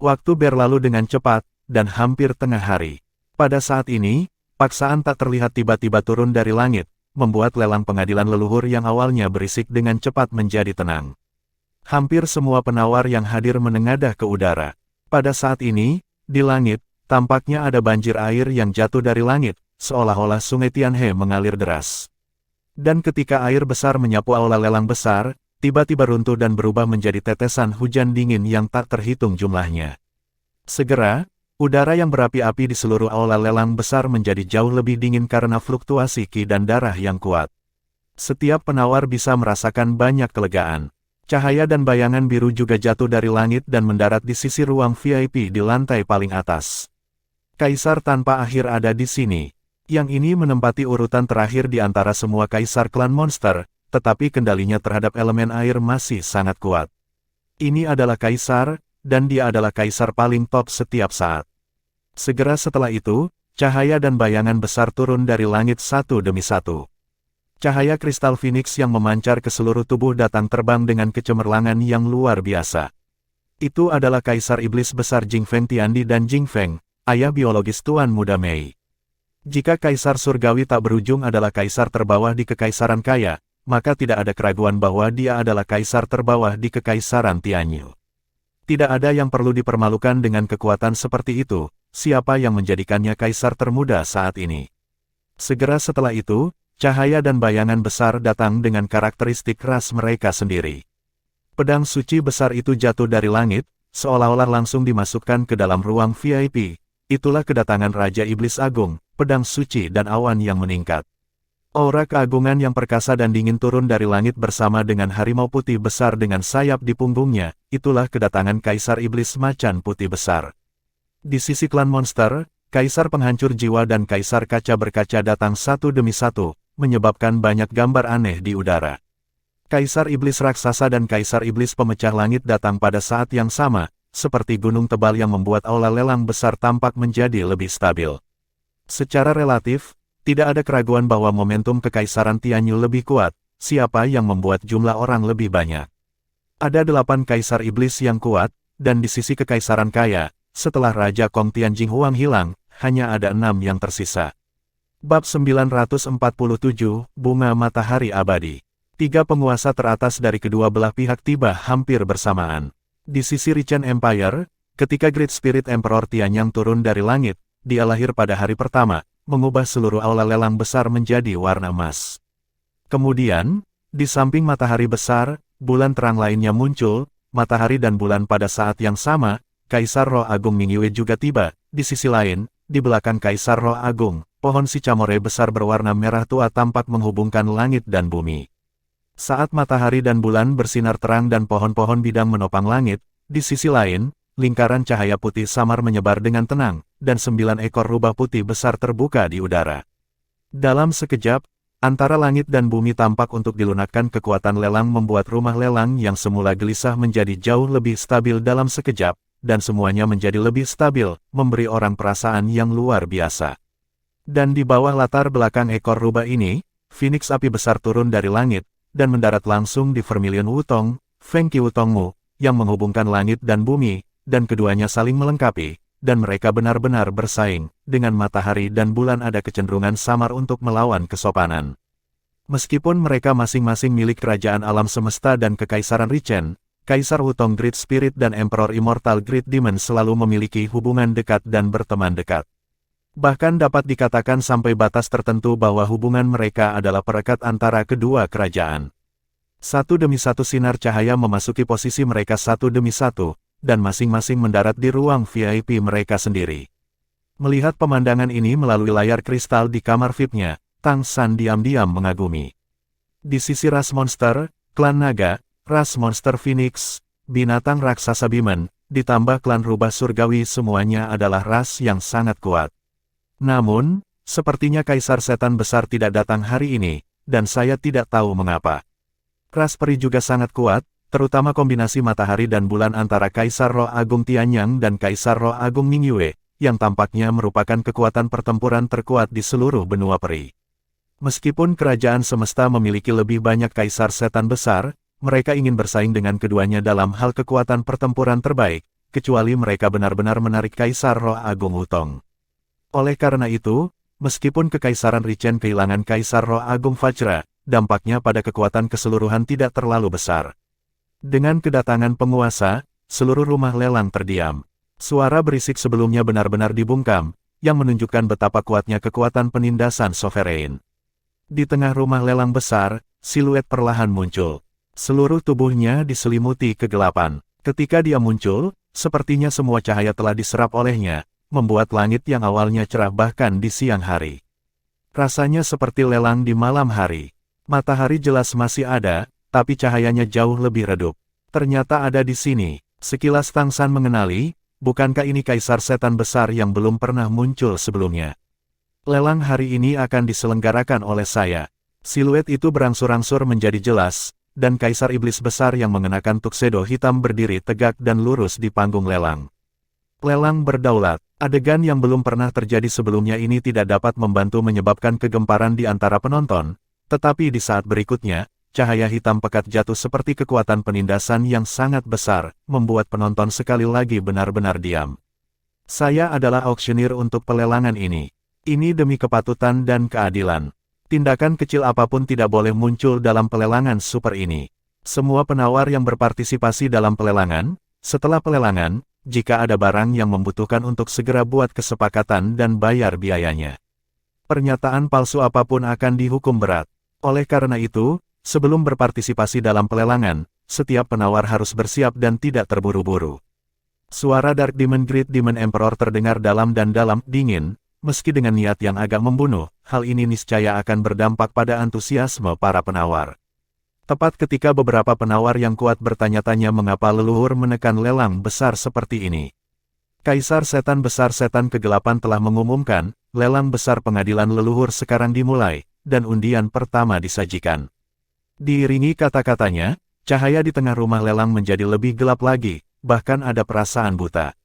Waktu berlalu dengan cepat, dan hampir tengah hari. Pada saat ini, paksaan tak terlihat tiba-tiba turun dari langit, membuat lelang pengadilan leluhur yang awalnya berisik dengan cepat menjadi tenang. Hampir semua penawar yang hadir menengadah ke udara. Pada saat ini, di langit, tampaknya ada banjir air yang jatuh dari langit, seolah-olah sungai Tianhe mengalir deras. Dan ketika air besar menyapu aula lelang besar, tiba-tiba runtuh dan berubah menjadi tetesan hujan dingin yang tak terhitung jumlahnya. Segera, udara yang berapi-api di seluruh aula lelang besar menjadi jauh lebih dingin karena fluktuasi ki dan darah yang kuat. Setiap penawar bisa merasakan banyak kelegaan. Cahaya dan bayangan biru juga jatuh dari langit dan mendarat di sisi ruang VIP di lantai paling atas. Kaisar tanpa akhir ada di sini. Yang ini menempati urutan terakhir di antara semua kaisar klan monster, tetapi kendalinya terhadap elemen air masih sangat kuat. Ini adalah kaisar, dan dia adalah kaisar paling top setiap saat. Segera setelah itu, cahaya dan bayangan besar turun dari langit satu demi satu. Cahaya kristal Phoenix yang memancar ke seluruh tubuh datang terbang dengan kecemerlangan yang luar biasa. Itu adalah Kaisar Iblis Besar Jing Feng Tiandi dan Jing Feng, ayah biologis Tuan Muda Mei. Jika Kaisar Surgawi tak berujung adalah kaisar terbawah di Kekaisaran Kaya, maka tidak ada keraguan bahwa dia adalah kaisar terbawah di Kekaisaran Tianyu. Tidak ada yang perlu dipermalukan dengan kekuatan seperti itu, siapa yang menjadikannya kaisar termuda saat ini. Segera setelah itu, cahaya dan bayangan besar datang dengan karakteristik ras mereka sendiri. Pedang suci besar itu jatuh dari langit, seolah-olah langsung dimasukkan ke dalam ruang VIP. Itulah kedatangan Raja Iblis Agung, pedang suci dan awan yang meningkat. Aura keagungan yang perkasa dan dingin turun dari langit bersama dengan harimau putih besar dengan sayap di punggungnya, itulah kedatangan Kaisar Iblis Macan Putih Besar. Di sisi klan monster, Kaisar Penghancur Jiwa dan Kaisar Kaca Berkaca datang satu demi satu, menyebabkan banyak gambar aneh di udara. Kaisar Iblis Raksasa dan Kaisar Iblis Pemecah Langit datang pada saat yang sama, seperti gunung tebal yang membuat aula lelang besar tampak menjadi lebih stabil. Secara relatif, tidak ada keraguan bahwa momentum Kekaisaran Tianyu lebih kuat, siapa yang membuat jumlah orang lebih banyak. Ada 8 Kaisar Iblis yang kuat, dan di sisi Kekaisaran Kaya, setelah Raja Kong Tianjing Huang hilang, hanya ada 6 yang tersisa. Bab 947, Bunga Matahari Abadi. 3 penguasa teratas dari kedua belah pihak tiba hampir bersamaan. Di sisi Richen Empire, ketika Great Spirit Emperor Tianyang turun dari langit, dia lahir pada hari pertama, mengubah seluruh aula lelang besar menjadi warna emas. Kemudian, di samping matahari besar, bulan terang lainnya muncul, matahari dan bulan pada saat yang sama, Kaisar Roh Agung Mingyue juga tiba. Di sisi lain, di belakang Kaisar Roh Agung, pohon sicamore besar berwarna merah tua tampak menghubungkan langit dan bumi. Saat matahari dan bulan bersinar terang dan pohon-pohon bidang menopang langit, di sisi lain, lingkaran cahaya putih samar menyebar dengan tenang, dan 9 ekor rubah putih besar terbuka di udara. Dalam sekejap, antara langit dan bumi tampak untuk dilunakkan kekuatan lelang membuat rumah lelang yang semula gelisah menjadi jauh lebih stabil dalam sekejap, dan semuanya menjadi lebih stabil, memberi orang perasaan yang luar biasa. Dan di bawah latar belakang ekor rubah ini, Phoenix api besar turun dari langit, dan mendarat langsung di Vermilion Wutong, Fengqi Wutongmu, yang menghubungkan langit dan bumi, dan keduanya saling melengkapi, dan mereka benar-benar bersaing, dengan matahari dan bulan ada kecenderungan samar untuk melawan kesopanan. Meskipun mereka masing-masing milik kerajaan alam semesta dan Kekaisaran Richen, Kaisar Wutong Great Spirit dan Emperor Immortal Great Demon selalu memiliki hubungan dekat dan berteman dekat. Bahkan dapat dikatakan sampai batas tertentu bahwa hubungan mereka adalah perekat antara kedua kerajaan. Satu demi satu sinar cahaya memasuki posisi mereka satu demi satu, dan masing-masing mendarat di ruang VIP mereka sendiri. Melihat pemandangan ini melalui layar kristal di kamar VIP-nya, Tang San diam-diam mengagumi. Di sisi ras monster, klan naga, ras monster Phoenix, binatang raksasa Bimen, ditambah klan rubah surgawi semuanya adalah ras yang sangat kuat. Namun, sepertinya Kaisar Setan Besar tidak datang hari ini, dan saya tidak tahu mengapa. Ras peri juga sangat kuat, terutama kombinasi matahari dan bulan antara Kaisar Roh Agung Tianyang dan Kaisar Roh Agung Mingyue, yang tampaknya merupakan kekuatan pertempuran terkuat di seluruh benua peri. Meskipun kerajaan semesta memiliki lebih banyak Kaisar Setan Besar, mereka ingin bersaing dengan keduanya dalam hal kekuatan pertempuran terbaik, kecuali mereka benar-benar menarik Kaisar Roh Agung Wutong. Oleh karena itu, meskipun Kekaisaran Richen kehilangan Kaisar Roh Agung Vajra, dampaknya pada kekuatan keseluruhan tidak terlalu besar. Dengan kedatangan penguasa, seluruh rumah lelang terdiam. Suara berisik sebelumnya benar-benar dibungkam, yang menunjukkan betapa kuatnya kekuatan penindasan sovereign. Di tengah rumah lelang besar, siluet perlahan muncul. Seluruh tubuhnya diselimuti kegelapan. Ketika dia muncul, sepertinya semua cahaya telah diserap olehnya, membuat langit yang awalnya cerah bahkan di siang hari. Rasanya seperti lelang di malam hari. Matahari jelas masih ada, tapi cahayanya jauh lebih redup. Ternyata ada di sini. Sekilas Tang San mengenali, bukankah ini Kaisar Setan Besar yang belum pernah muncul sebelumnya? Lelang hari ini akan diselenggarakan oleh saya. Siluet itu berangsur-angsur menjadi jelas, dan Kaisar Iblis Besar yang mengenakan tuxedo hitam berdiri tegak dan lurus di panggung lelang. Lelang berdaulat. Adegan yang belum pernah terjadi sebelumnya ini tidak dapat membantu menyebabkan kegemparan di antara penonton, tetapi di saat berikutnya, cahaya hitam pekat jatuh seperti kekuatan penindasan yang sangat besar, membuat penonton sekali lagi benar-benar diam. Saya adalah auksionir untuk pelelangan ini. Ini demi kepatutan dan keadilan. Tindakan kecil apapun tidak boleh muncul dalam pelelangan super ini. Semua penawar yang berpartisipasi dalam pelelangan, setelah pelelangan, jika ada barang yang membutuhkan untuk segera buat kesepakatan dan bayar biayanya. Pernyataan palsu apapun akan dihukum berat. Oleh karena itu, sebelum berpartisipasi dalam pelelangan, setiap penawar harus bersiap dan tidak terburu-buru. Suara Dark Demon Great Demon Emperor terdengar dalam dan dalam, dingin, meski dengan niat yang agak membunuh, hal ini niscaya akan berdampak pada antusiasme para penawar. Tepat ketika beberapa penawar yang kuat bertanya-tanya mengapa leluhur menekan lelang besar seperti ini. Kaisar Setan Besar Setan Kegelapan telah mengumumkan, lelang besar pengadilan leluhur sekarang dimulai, dan undian pertama disajikan. Diiringi kata-katanya, cahaya di tengah rumah lelang menjadi lebih gelap lagi, bahkan ada perasaan buta.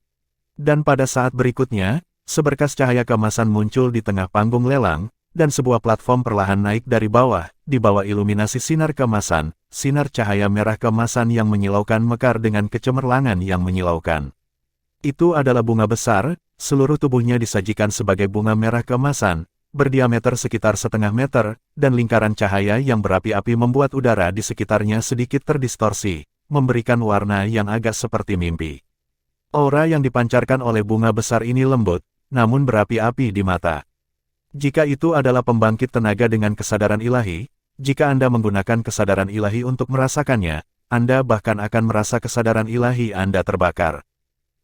Dan pada saat berikutnya, seberkas cahaya keemasan muncul di tengah panggung lelang, dan sebuah platform perlahan naik dari bawah, di bawah iluminasi sinar keemasan, sinar cahaya merah keemasan yang menyilaukan mekar dengan kecemerlangan yang menyilaukan. Itu adalah bunga besar, seluruh tubuhnya disajikan sebagai bunga merah keemasan, berdiameter sekitar 0,5 meter, dan lingkaran cahaya yang berapi-api membuat udara di sekitarnya sedikit terdistorsi, memberikan warna yang agak seperti mimpi. Aura yang dipancarkan oleh bunga besar ini lembut, namun berapi-api di mata. Jika itu adalah pembangkit tenaga dengan kesadaran ilahi, jika Anda menggunakan kesadaran ilahi untuk merasakannya, Anda bahkan akan merasa kesadaran ilahi Anda terbakar.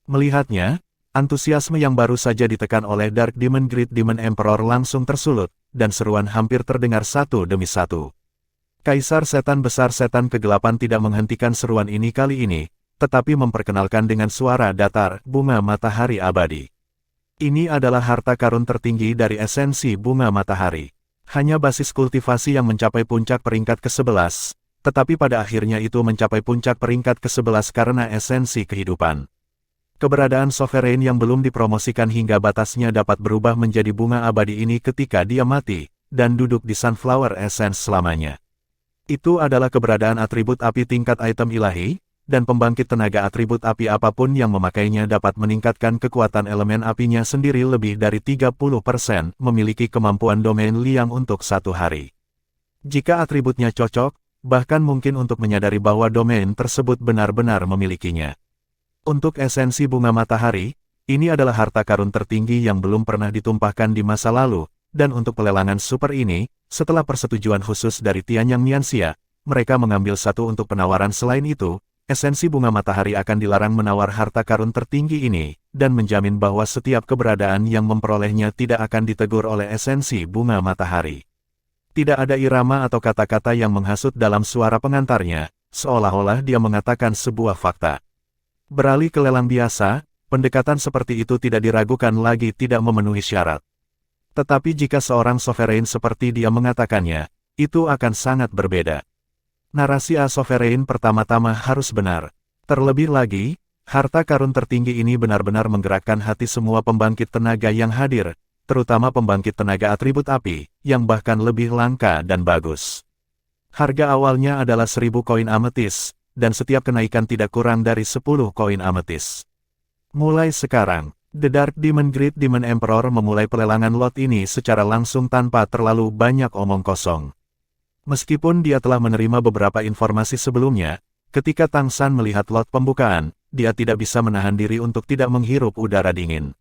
Melihatnya, antusiasme yang baru saja ditekan oleh Dark Demon Great Demon Emperor langsung tersulut, dan seruan hampir terdengar satu demi satu. Kaisar Setan Besar Setan Kegelapan tidak menghentikan seruan ini kali ini, tetapi memperkenalkan dengan suara datar, bunga matahari abadi. Ini adalah harta karun tertinggi dari esensi bunga matahari. Hanya basis kultivasi yang mencapai puncak peringkat ke-11, tetapi pada akhirnya itu mencapai puncak peringkat ke-11 karena esensi kehidupan. Keberadaan Sovereign yang belum dipromosikan hingga batasnya dapat berubah menjadi bunga abadi ini ketika dia mati, dan duduk di Sunflower Essence selamanya. Itu adalah keberadaan atribut api tingkat item ilahi, dan pembangkit tenaga atribut api apapun yang memakainya dapat meningkatkan kekuatan elemen apinya sendiri lebih dari 30%, memiliki kemampuan domain liang untuk 1 hari. Jika atributnya cocok, bahkan mungkin untuk menyadari bahwa domain tersebut benar-benar memilikinya. Untuk esensi bunga matahari, ini adalah harta karun tertinggi yang belum pernah ditumpahkan di masa lalu, dan untuk pelelangan super ini, setelah persetujuan khusus dari Tianyang Mianxia, mereka mengambil satu untuk penawaran selain itu. Esensi bunga matahari akan dilarang menawar harta karun tertinggi ini, dan menjamin bahwa setiap keberadaan yang memperolehnya tidak akan ditegur oleh esensi bunga matahari. Tidak ada irama atau kata-kata yang menghasut dalam suara pengantarnya, seolah-olah dia mengatakan sebuah fakta. Beralih ke lelang biasa, pendekatan seperti itu tidak diragukan lagi tidak memenuhi syarat. Tetapi jika seorang sovereign seperti dia mengatakannya, itu akan sangat berbeda. Narasi Sovereign pertama-tama harus benar. Terlebih lagi, harta karun tertinggi ini benar-benar menggerakkan hati semua pembangkit tenaga yang hadir, terutama pembangkit tenaga atribut api, yang bahkan lebih langka dan bagus. Harga awalnya adalah 1000 koin ametis, dan setiap kenaikan tidak kurang dari 10 koin ametis. Mulai sekarang, The Dark Demon Great Demon Emperor memulai pelelangan lot ini secara langsung tanpa terlalu banyak omong kosong. Meskipun dia telah menerima beberapa informasi sebelumnya, ketika Tang San melihat lot pembukaan, dia tidak bisa menahan diri untuk tidak menghirup udara dingin.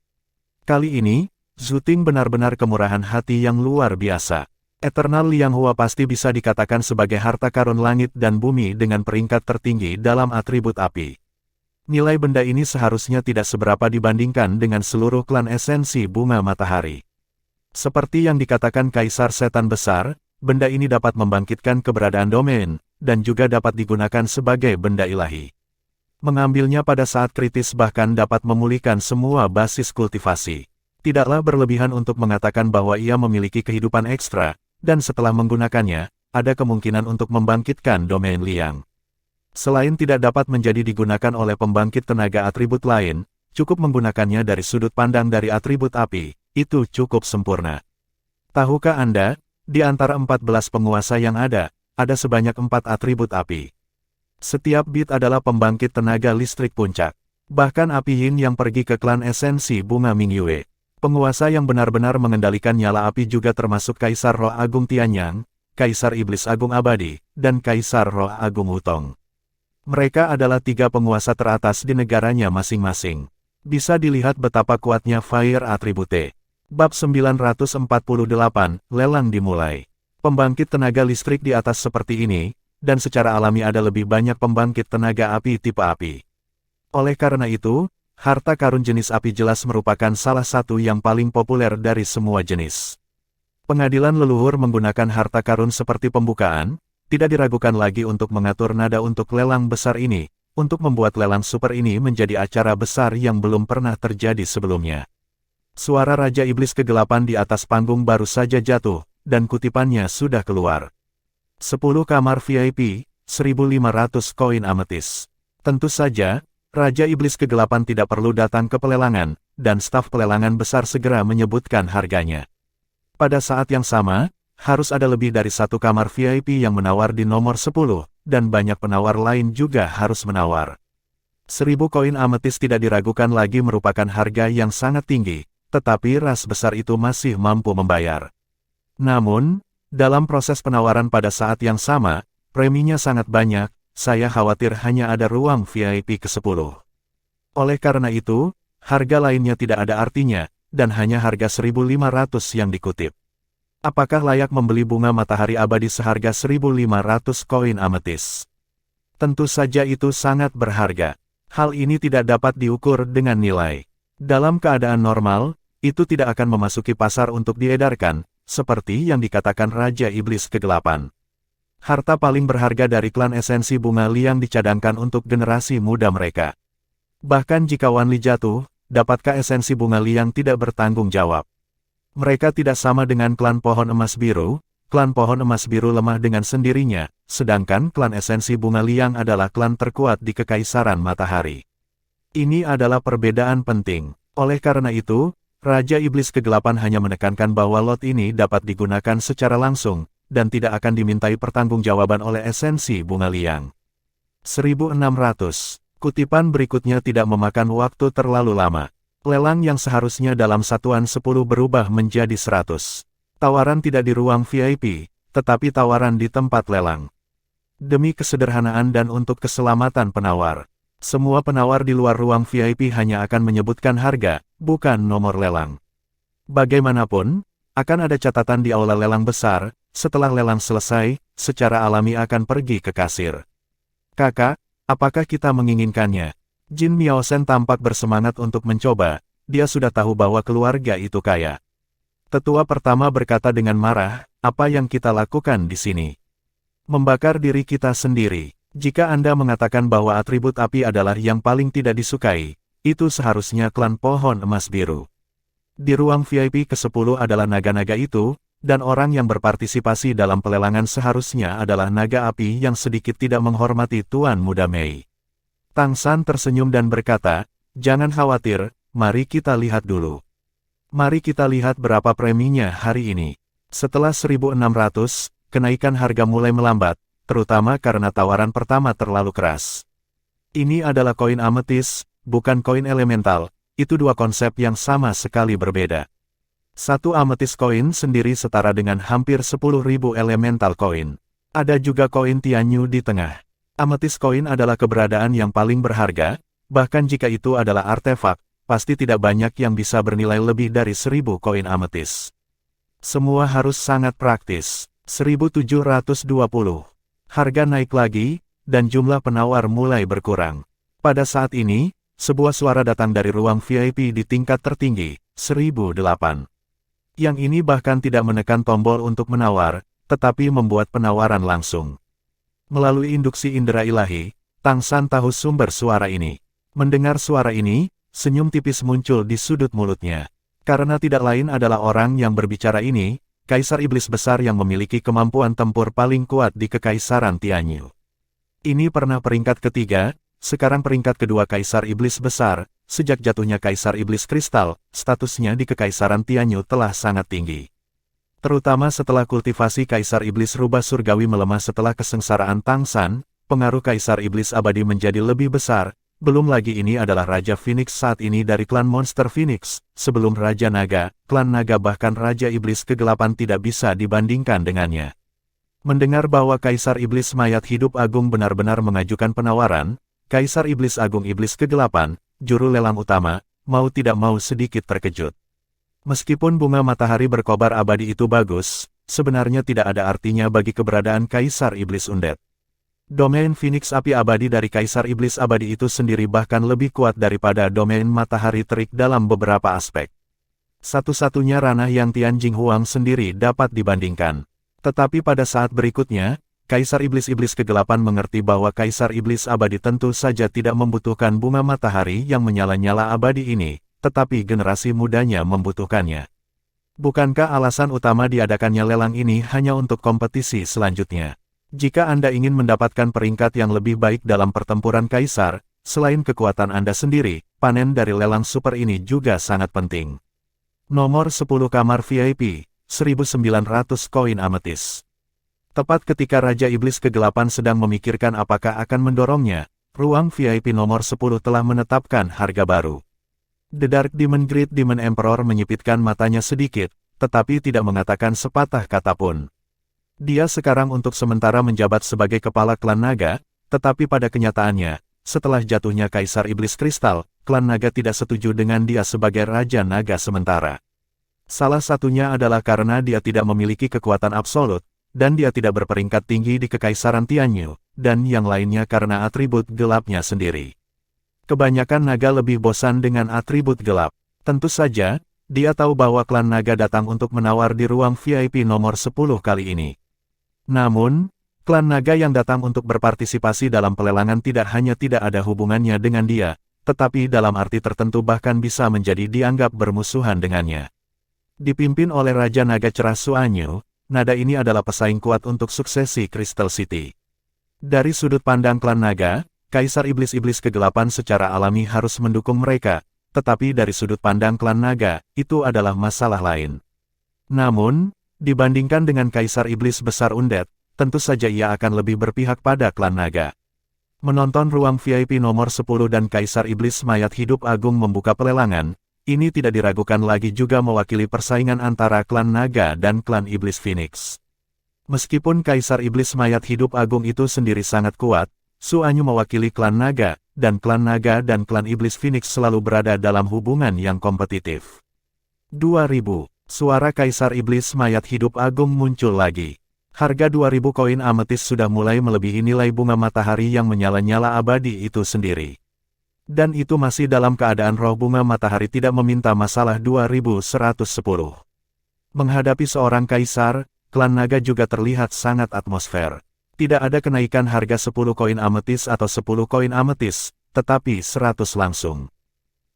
Kali ini, Zhu Ting benar-benar kemurahan hati yang luar biasa. Eternal Liang Hua pasti bisa dikatakan sebagai harta karun langit dan bumi dengan peringkat tertinggi dalam atribut api. Nilai benda ini seharusnya tidak seberapa dibandingkan dengan seluruh klan esensi bunga matahari. Seperti yang dikatakan Kaisar Setan Besar, benda ini dapat membangkitkan keberadaan domain, dan juga dapat digunakan sebagai benda ilahi. Mengambilnya pada saat kritis bahkan dapat memulihkan semua basis kultivasi. Tidaklah berlebihan untuk mengatakan bahwa ia memiliki kehidupan ekstra, dan setelah menggunakannya, ada kemungkinan untuk membangkitkan domain liang. Selain tidak dapat menjadi digunakan oleh pembangkit tenaga atribut lain, cukup menggunakannya dari sudut pandang dari atribut api, itu cukup sempurna. Tahukah Anda, di antara 14 penguasa yang ada sebanyak 4 atribut api. Setiap bit adalah pembangkit tenaga listrik puncak. Bahkan api yin yang pergi ke klan esensi bunga Mingyue. Penguasa yang benar-benar mengendalikan nyala api juga termasuk Kaisar Roh Agung Tianyang, Kaisar Iblis Agung Abadi, dan Kaisar Roh Agung Wutong. Mereka adalah 3 penguasa teratas di negaranya masing-masing. Bisa dilihat betapa kuatnya Fire Attribute. Bab 948, Lelang dimulai. Pembangkit tenaga listrik di atas seperti ini, dan secara alami ada lebih banyak pembangkit tenaga api tipe api. Oleh karena itu, harta karun jenis api jelas merupakan salah satu yang paling populer dari semua jenis. Pengadilan leluhur menggunakan harta karun seperti pembukaan, tidak diragukan lagi untuk mengatur nada untuk lelang besar ini, untuk membuat lelang super ini menjadi acara besar yang belum pernah terjadi sebelumnya. Suara Raja Iblis Kegelapan di atas panggung baru saja jatuh, dan kutipannya sudah keluar. 10 kamar VIP, 1.500 koin ametis. Tentu saja, Raja Iblis Kegelapan tidak perlu datang ke pelelangan, dan staf pelelangan besar segera menyebutkan harganya. Pada saat yang sama, harus ada lebih dari 1 kamar VIP yang menawar di nomor 10, dan banyak penawar lain juga harus menawar. 1.000 koin ametis tidak diragukan lagi merupakan harga yang sangat tinggi, tetapi ras besar itu masih mampu membayar. Namun, dalam proses penawaran pada saat yang sama, preminya sangat banyak, saya khawatir hanya ada ruang VIP ke-10. Oleh karena itu, harga lainnya tidak ada artinya, dan hanya harga 1.500 yang dikutip. Apakah layak membeli bunga matahari abadi seharga 1.500 koin ametis? Tentu saja itu sangat berharga. Hal ini tidak dapat diukur dengan nilai. Dalam keadaan normal, itu tidak akan memasuki pasar untuk diedarkan, seperti yang dikatakan Raja Iblis Kegelapan. Harta paling berharga dari klan esensi bunga liang dicadangkan untuk generasi muda mereka. Bahkan jika Wanli jatuh, dapatkah esensi bunga liang tidak bertanggung jawab? Mereka tidak sama dengan klan pohon emas biru, klan pohon emas biru lemah dengan sendirinya, sedangkan klan esensi bunga liang adalah klan terkuat di Kekaisaran Matahari. Ini adalah perbedaan penting. Oleh karena itu, Raja Iblis Kegelapan hanya menekankan bahwa lot ini dapat digunakan secara langsung, dan tidak akan dimintai pertanggungjawaban oleh esensi bunga liang. 1.600. Kutipan berikutnya tidak memakan waktu terlalu lama. Lelang yang seharusnya dalam satuan 10 berubah menjadi 100. Tawaran tidak di ruang VIP, tetapi tawaran di tempat lelang. Demi kesederhanaan dan untuk keselamatan penawar, semua penawar di luar ruang VIP hanya akan menyebutkan harga, bukan nomor lelang. Bagaimanapun, akan ada catatan di aula lelang besar, setelah lelang selesai, secara alami akan pergi ke kasir. Kakak, apakah kita menginginkannya? Jin Miaosen tampak bersemangat untuk mencoba, dia sudah tahu bahwa keluarga itu kaya. Tetua pertama berkata dengan marah, apa yang kita lakukan di sini? Membakar diri kita sendiri. Jika Anda mengatakan bahwa atribut api adalah yang paling tidak disukai, itu seharusnya klan pohon emas biru. Di ruang VIP ke-10 adalah naga-naga itu, dan orang yang berpartisipasi dalam pelelangan seharusnya adalah naga api yang sedikit tidak menghormati Tuan Muda Mei. Tang San tersenyum dan berkata, jangan khawatir, mari kita lihat dulu. Mari kita lihat berapa preminya hari ini. Setelah 1.600, kenaikan harga mulai melambat, terutama karena tawaran pertama terlalu keras. Ini adalah koin ametis, bukan koin elemental, itu dua konsep yang sama sekali berbeda. Satu ametis koin sendiri setara dengan hampir 10.000 elemental koin. Ada juga koin Tianyu di tengah. Ametis koin adalah keberadaan yang paling berharga, bahkan jika itu adalah artefak, pasti tidak banyak yang bisa bernilai lebih dari 1.000 koin ametis. Semua harus sangat praktis. 1.720. Harga naik lagi, dan jumlah penawar mulai berkurang. Pada saat ini, sebuah suara datang dari ruang VIP di tingkat tertinggi, 1.008. Yang ini bahkan tidak menekan tombol untuk menawar, tetapi membuat penawaran langsung. Melalui induksi indera ilahi, Tang San tahu sumber suara ini. Mendengar suara ini, senyum tipis muncul di sudut mulutnya. Karena tidak lain adalah orang yang berbicara ini, Kaisar Iblis Besar yang memiliki kemampuan tempur paling kuat di Kekaisaran Tianyu. Ini pernah peringkat ketiga, sekarang peringkat kedua Kaisar Iblis Besar. Sejak jatuhnya Kaisar Iblis Kristal, statusnya di Kekaisaran Tianyu telah sangat tinggi. Terutama setelah kultivasi Kaisar Iblis Rubah Surgawi melemah setelah kesengsaraan Tang San, pengaruh Kaisar Iblis Abadi menjadi lebih besar. Belum lagi ini adalah Raja Phoenix saat ini dari klan Monster Phoenix. Sebelum Raja Naga, klan Naga bahkan Raja Iblis Kegelapan tidak bisa dibandingkan dengannya. Mendengar bahwa Kaisar Iblis Mayat Hidup Agung benar-benar mengajukan penawaran, Kaisar Iblis Agung Iblis Kegelapan, juru lelang utama, mau tidak mau sedikit terkejut. Meskipun bunga matahari berkobar abadi itu bagus, sebenarnya tidak ada artinya bagi keberadaan Kaisar Iblis Undead. Domain Phoenix Api Abadi dari Kaisar Iblis Abadi itu sendiri bahkan lebih kuat daripada domain matahari terik dalam beberapa aspek. Satu-satunya ranah yang Tian Jing Huang sendiri dapat dibandingkan. Tetapi pada saat berikutnya, Kaisar Iblis-Iblis Kegelapan mengerti bahwa Kaisar Iblis Abadi tentu saja tidak membutuhkan bunga matahari yang menyala-nyala abadi ini, tetapi generasi mudanya membutuhkannya. Bukankah alasan utama diadakannya lelang ini hanya untuk kompetisi selanjutnya? Jika Anda ingin mendapatkan peringkat yang lebih baik dalam pertempuran Kaisar, selain kekuatan Anda sendiri, panen dari lelang super ini juga sangat penting. Nomor 10 Kamar VIP, 1900 koin ametis. Tepat ketika Raja Iblis Kegelapan sedang memikirkan apakah akan mendorongnya, ruang VIP nomor 10 telah menetapkan harga baru. The Dark Demon Great Demon Emperor menyipitkan matanya sedikit, tetapi tidak mengatakan sepatah kata pun. Dia sekarang untuk sementara menjabat sebagai kepala klan naga, tetapi pada kenyataannya, setelah jatuhnya Kaisar Iblis Kristal, klan naga tidak setuju dengan dia sebagai Raja Naga sementara. Salah satunya adalah karena dia tidak memiliki kekuatan absolut, dan dia tidak berperingkat tinggi di Kekaisaran Tianyu, dan yang lainnya karena atribut gelapnya sendiri. Kebanyakan naga lebih bosan dengan atribut gelap. Tentu saja, dia tahu bahwa klan naga datang untuk menawar di ruang VIP nomor 10 kali ini. Namun, klan naga yang datang untuk berpartisipasi dalam pelelangan tidak hanya tidak ada hubungannya dengan dia, tetapi dalam arti tertentu bahkan bisa menjadi dianggap bermusuhan dengannya. Dipimpin oleh Raja Naga Cerah Suanyu, nada ini adalah pesaing kuat untuk suksesi Crystal City. Dari sudut pandang klan naga, Kaisar Iblis-Iblis Kegelapan secara alami harus mendukung mereka, tetapi dari sudut pandang klan naga, itu adalah masalah lain. Namun, dibandingkan dengan Kaisar Iblis Besar Undead, tentu saja ia akan lebih berpihak pada klan naga. Menonton ruang VIP nomor 10 dan Kaisar Iblis Mayat Hidup Agung membuka pelelangan, ini tidak diragukan lagi juga mewakili persaingan antara klan naga dan klan Iblis Phoenix. Meskipun Kaisar Iblis Mayat Hidup Agung itu sendiri sangat kuat, Suanyu mewakili klan naga, dan klan Iblis Phoenix selalu berada dalam hubungan yang kompetitif. 2000. Suara Kaisar Iblis Mayat Hidup Agung muncul lagi. Harga 2000 koin ametis sudah mulai melebihi nilai bunga matahari yang menyala-nyala abadi itu sendiri. Dan itu masih dalam keadaan roh bunga matahari tidak meminta masalah 2110. Menghadapi seorang kaisar, klan naga juga terlihat sangat atmosfer. Tidak ada kenaikan harga 10 koin ametis atau 10 koin ametis, tetapi 100 langsung.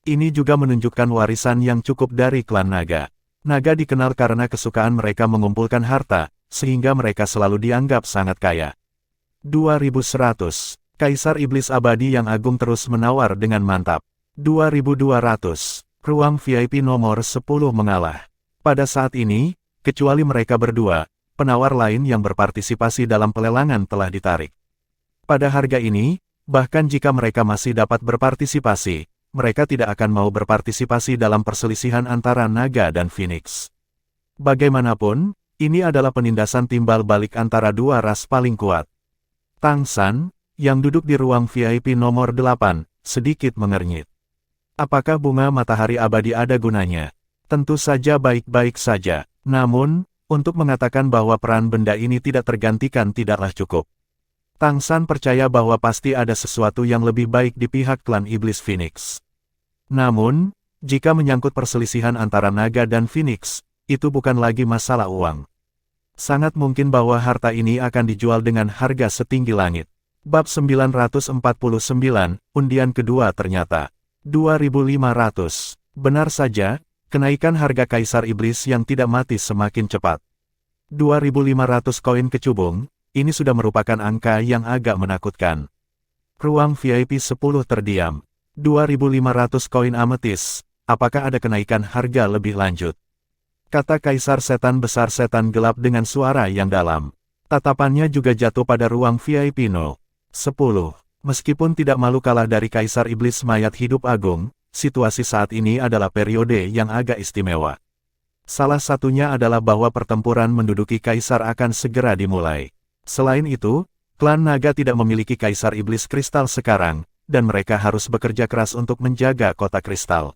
Ini juga menunjukkan warisan yang cukup dari klan naga. Naga dikenal karena kesukaan mereka mengumpulkan harta, sehingga mereka selalu dianggap sangat kaya. 2100. Kaisar Iblis Abadi yang agung terus menawar dengan mantap. 2200. Ruang VIP nomor 10 mengalah. Pada saat ini, kecuali mereka berdua, penawar lain yang berpartisipasi dalam pelelangan telah ditarik. Pada harga ini, bahkan jika mereka masih dapat berpartisipasi, mereka tidak akan mau berpartisipasi dalam perselisihan antara naga dan Phoenix. Bagaimanapun, ini adalah penindasan timbal balik antara dua ras paling kuat. Tang San, yang duduk di ruang VIP nomor 8, sedikit mengernyit. Apakah bunga matahari abadi ada gunanya? Tentu saja baik-baik saja. Namun, untuk mengatakan bahwa peran benda ini tidak tergantikan tidaklah cukup. Tang San percaya bahwa pasti ada sesuatu yang lebih baik di pihak klan Iblis Phoenix. Namun, jika menyangkut perselisihan antara naga dan Phoenix, itu bukan lagi masalah uang. Sangat mungkin bahwa harta ini akan dijual dengan harga setinggi langit. Bab 949, undian kedua ternyata 2500. Benar saja, kenaikan harga Kaisar Iblis yang tidak mati semakin cepat. 2.500 koin kecubung, ini sudah merupakan angka yang agak menakutkan. Ruang VIP 10 terdiam. 2.500 koin ametis, apakah ada kenaikan harga lebih lanjut? Kata Kaisar Setan Besar Setan Gelap dengan suara yang dalam. Tatapannya juga jatuh pada ruang VIP 0. 10. Meskipun tidak malu kalah dari Kaisar Iblis Mayat Hidup Agung, situasi saat ini adalah periode yang agak istimewa. Salah satunya adalah bahwa pertempuran menduduki Kaisar akan segera dimulai. Selain itu, klan naga tidak memiliki Kaisar Iblis Kristal sekarang, dan mereka harus bekerja keras untuk menjaga kota kristal.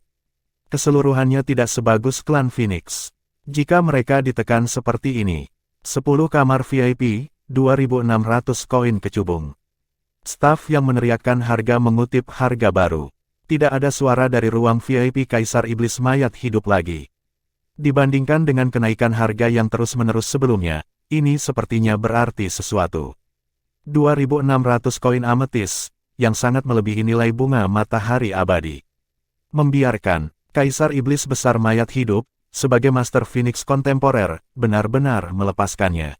Keseluruhannya tidak sebagus klan Phoenix. Jika mereka ditekan seperti ini, 10 kamar VIP, 2.600 koin kecubung. Staf yang meneriakkan harga mengutip harga baru. Tidak ada suara dari ruang VIP Kaisar Iblis Mayat Hidup lagi. Dibandingkan dengan kenaikan harga yang terus-menerus sebelumnya, ini sepertinya berarti sesuatu. 2.600 koin ametis, yang sangat melebihi nilai bunga matahari abadi. Membiarkan Kaisar Iblis Besar Mayat Hidup, sebagai Master Phoenix kontemporer, benar-benar melepaskannya.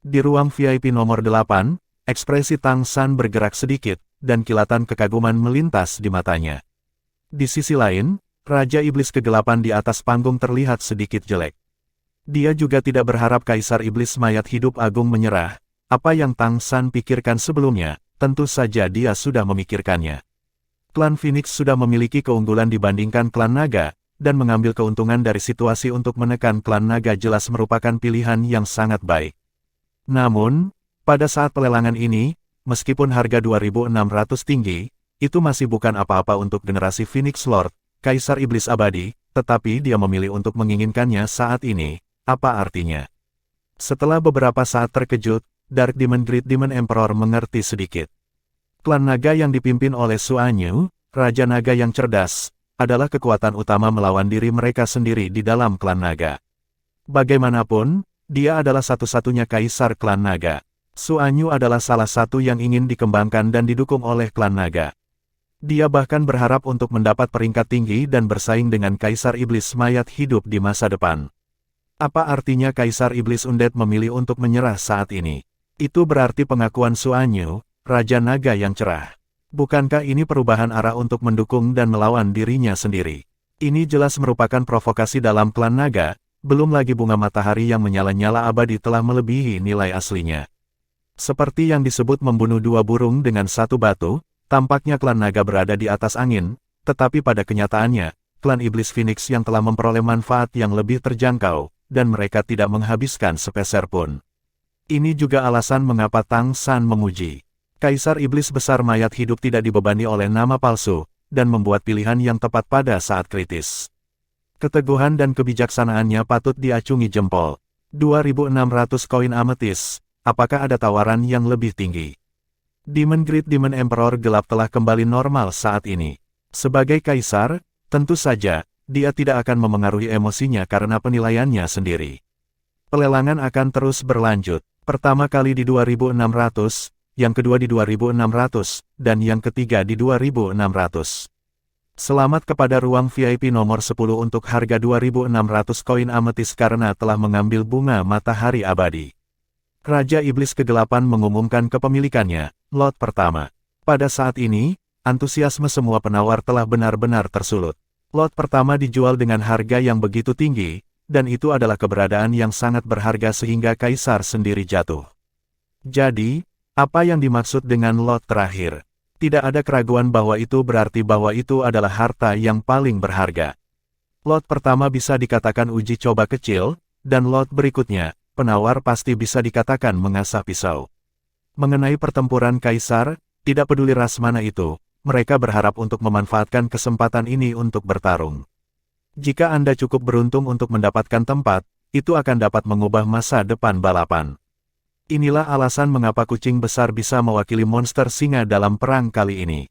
Di ruang VIP nomor 8, ekspresi Tang San bergerak sedikit, dan kilatan kekaguman melintas di matanya. Di sisi lain, Raja Iblis Kegelapan di atas panggung terlihat sedikit jelek. Dia juga tidak berharap Kaisar Iblis Mayat Hidup Agung menyerah. Apa yang Tang San pikirkan sebelumnya, tentu saja dia sudah memikirkannya. Klan Phoenix sudah memiliki keunggulan dibandingkan klan naga, dan mengambil keuntungan dari situasi untuk menekan klan naga jelas merupakan pilihan yang sangat baik. Namun, pada saat pelelangan ini, meskipun harga 2.600 tinggi, itu masih bukan apa-apa untuk generasi Phoenix Lord, Kaisar Iblis Abadi, tetapi dia memilih untuk menginginkannya saat ini. Apa artinya? Setelah beberapa saat terkejut, Dark Demon Great Demon Emperor mengerti sedikit. Klan naga yang dipimpin oleh Suanyu, Raja Naga yang cerdas, adalah kekuatan utama melawan diri mereka sendiri di dalam klan naga. Bagaimanapun, dia adalah satu-satunya kaisar klan naga. Suanyu adalah salah satu yang ingin dikembangkan dan didukung oleh klan naga. Dia bahkan berharap untuk mendapat peringkat tinggi dan bersaing dengan Kaisar Iblis Mayat Hidup di masa depan. Apa artinya Kaisar Iblis Undead memilih untuk menyerah saat ini? Itu berarti pengakuan Suanyu, Raja Naga yang cerah. Bukankah ini perubahan arah untuk mendukung dan melawan dirinya sendiri? Ini jelas merupakan provokasi dalam klan naga, belum lagi bunga matahari yang menyala-nyala abadi telah melebihi nilai aslinya. Seperti yang disebut membunuh dua burung dengan satu batu, tampaknya klan naga berada di atas angin, tetapi pada kenyataannya, klan Iblis Phoenix yang telah memperoleh manfaat yang lebih terjangkau, dan mereka tidak menghabiskan sepeser pun. Ini juga alasan mengapa Tang San memuji. Kaisar Iblis Besar Mayat Hidup tidak dibebani oleh nama palsu, dan membuat pilihan yang tepat pada saat kritis. Keteguhan dan kebijaksanaannya patut diacungi jempol. 2.600 koin ametis, apakah ada tawaran yang lebih tinggi? Demon Great Demon Emperor gelap telah kembali normal saat ini. Sebagai kaisar, tentu saja, dia tidak akan memengaruhi emosinya karena penilaiannya sendiri. Pelelangan akan terus berlanjut. Pertama kali di 2.600, yang kedua di 2.600, dan yang ketiga di 2.600. Selamat kepada ruang VIP nomor 10 untuk harga 2.600 koin ametis karena telah mengambil bunga matahari abadi. Raja Iblis Kegelapan mengumumkan kepemilikannya, lot pertama. Pada saat ini, antusiasme semua penawar telah benar-benar tersulut. Lot pertama dijual dengan harga yang begitu tinggi, dan itu adalah keberadaan yang sangat berharga sehingga kaisar sendiri jatuh. Jadi, apa yang dimaksud dengan lot terakhir? Tidak ada keraguan bahwa itu berarti bahwa itu adalah harta yang paling berharga. Lot pertama bisa dikatakan uji coba kecil, dan lot berikutnya, penawar pasti bisa dikatakan mengasah pisau. Mengenai pertempuran kaisar, tidak peduli ras mana itu, mereka berharap untuk memanfaatkan kesempatan ini untuk bertarung. Jika Anda cukup beruntung untuk mendapatkan tempat, itu akan dapat mengubah masa depan balapan. Inilah alasan mengapa kucing besar bisa mewakili monster singa dalam perang kali ini.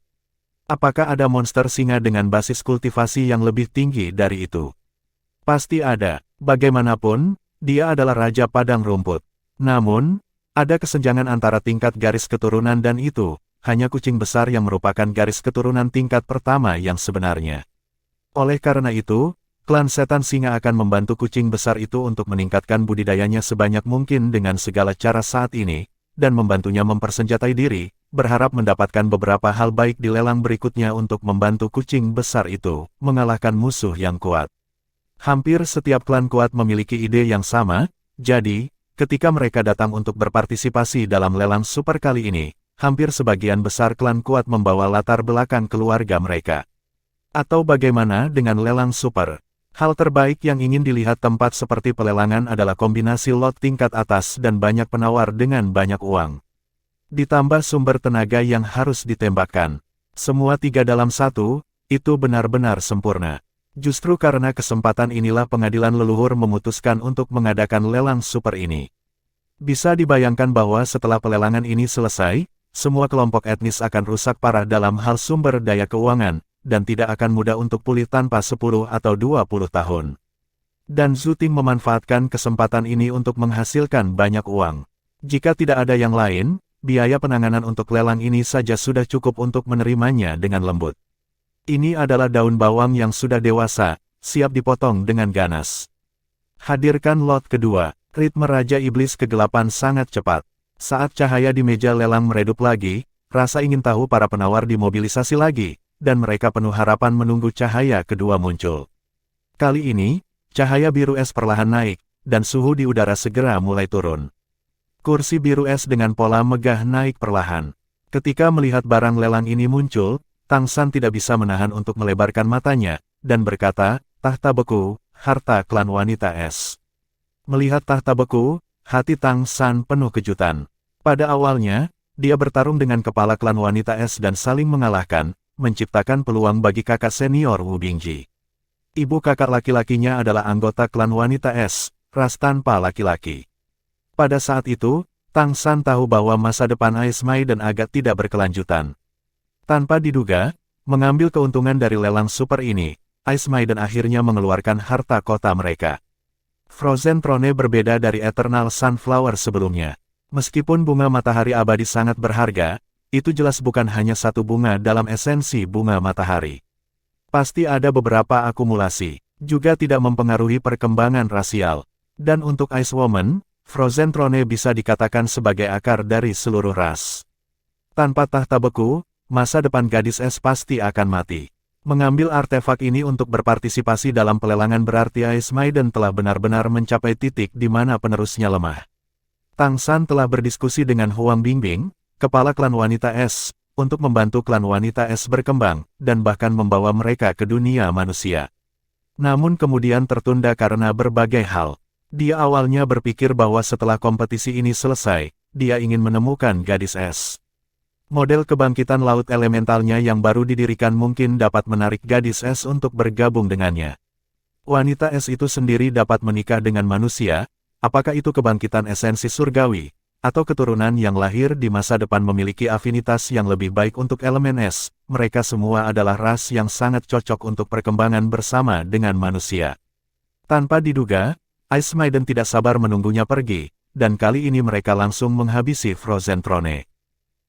Apakah ada monster singa dengan basis kultivasi yang lebih tinggi dari itu? Pasti ada. Bagaimanapun, dia adalah Raja Padang Rumput. Namun, ada kesenjangan antara tingkat garis keturunan dan itu, hanya kucing besar yang merupakan garis keturunan tingkat pertama yang sebenarnya. Oleh karena itu, klan setan singa akan membantu kucing besar itu untuk meningkatkan budidayanya sebanyak mungkin dengan segala cara saat ini, dan membantunya mempersenjatai diri, berharap mendapatkan beberapa hal baik di lelang berikutnya untuk membantu kucing besar itu mengalahkan musuh yang kuat. Hampir setiap klan kuat memiliki ide yang sama, jadi, ketika mereka datang untuk berpartisipasi dalam lelang super kali ini, hampir sebagian besar klan kuat membawa latar belakang keluarga mereka. Atau bagaimana dengan lelang super? Hal terbaik yang ingin dilihat tempat seperti pelelangan adalah kombinasi lot tingkat atas dan banyak penawar dengan banyak uang. Ditambah sumber tenaga yang harus ditembakkan. Semua 3 dalam 1, itu benar-benar sempurna. Justru karena kesempatan inilah pengadilan leluhur memutuskan untuk mengadakan lelang super ini. Bisa dibayangkan bahwa setelah pelelangan ini selesai, semua kelompok etnis akan rusak parah dalam hal sumber daya keuangan, dan tidak akan mudah untuk pulih tanpa 10 atau 20 tahun. Dan Zhuting memanfaatkan kesempatan ini untuk menghasilkan banyak uang. Jika tidak ada yang lain, biaya penanganan untuk lelang ini saja sudah cukup untuk menerimanya dengan lembut. Ini adalah daun bawang yang sudah dewasa, siap dipotong dengan ganas. Hadirkan lot kedua. Ritme Raja Iblis Kegelapan sangat cepat. Saat cahaya di meja lelang meredup lagi, rasa ingin tahu para penawar dimobilisasi lagi, dan mereka penuh harapan menunggu cahaya kedua muncul. Kali ini, cahaya biru es perlahan naik, dan suhu di udara segera mulai turun. Kursi biru es dengan pola megah naik perlahan. Ketika melihat barang lelang ini muncul, Tang San tidak bisa menahan untuk melebarkan matanya, dan berkata, "Tahta beku, harta klan wanita es." Melihat tahta beku, hati Tang San penuh kejutan. Pada awalnya, dia bertarung dengan kepala klan wanita es dan saling mengalahkan, menciptakan peluang bagi kakak senior Wu Bingji. Ibu kakak laki-lakinya adalah anggota klan wanita es, ras tanpa laki-laki. Pada saat itu, Tang San tahu bahwa masa depan Ice Maiden agak tidak berkelanjutan. Tanpa diduga, mengambil keuntungan dari lelang super ini, Ice Maiden akhirnya mengeluarkan harta kota mereka. Frozen Throne berbeda dari Eternal Sunflower sebelumnya. Meskipun bunga matahari abadi sangat berharga, itu jelas bukan hanya satu bunga dalam esensi bunga matahari. Pasti ada beberapa akumulasi, juga tidak mempengaruhi perkembangan rasial. Dan untuk Ice Woman, Frozen Throne bisa dikatakan sebagai akar dari seluruh ras. Tanpa tahta beku, masa depan gadis es pasti akan mati. Mengambil artefak ini untuk berpartisipasi dalam pelelangan berarti Ice Maiden telah benar-benar mencapai titik di mana penerusnya lemah. Tang San telah berdiskusi dengan Huang Bingbing, kepala klan wanita es, untuk membantu klan wanita es berkembang, dan bahkan membawa mereka ke dunia manusia. Namun kemudian tertunda karena berbagai hal. Dia awalnya berpikir bahwa setelah kompetisi ini selesai, dia ingin menemukan gadis es. Model kebangkitan laut elementalnya yang baru didirikan mungkin dapat menarik gadis es untuk bergabung dengannya. Wanita es itu sendiri dapat menikah dengan manusia, apakah itu kebangkitan esensi surgawi, atau keturunan yang lahir di masa depan memiliki afinitas yang lebih baik untuk elemen es, mereka semua adalah ras yang sangat cocok untuk perkembangan bersama dengan manusia. Tanpa diduga, Ice Maiden tidak sabar menunggunya pergi, dan kali ini mereka langsung menghabisi Frozen Throne.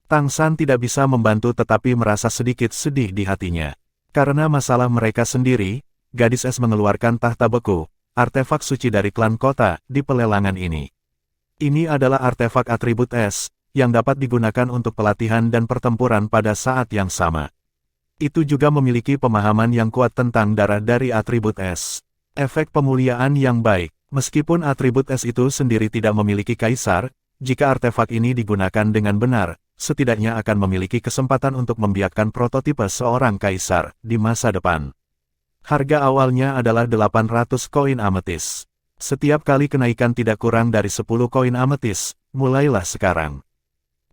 Tang San tidak bisa membantu tetapi merasa sedikit sedih di hatinya. Karena masalah mereka sendiri, gadis es mengeluarkan tahta beku, artefak suci dari klan kota, di pelelangan ini. Ini adalah artefak atribut es, yang dapat digunakan untuk pelatihan dan pertempuran pada saat yang sama. Itu juga memiliki pemahaman yang kuat tentang darah dari atribut es. Efek pemuliaan yang baik, meskipun atribut es itu sendiri tidak memiliki kaisar, jika artefak ini digunakan dengan benar, setidaknya akan memiliki kesempatan untuk membiakkan prototipe seorang kaisar di masa depan. Harga awalnya adalah 800 koin ametis. Setiap kali kenaikan tidak kurang dari 10 koin ametis, mulailah sekarang.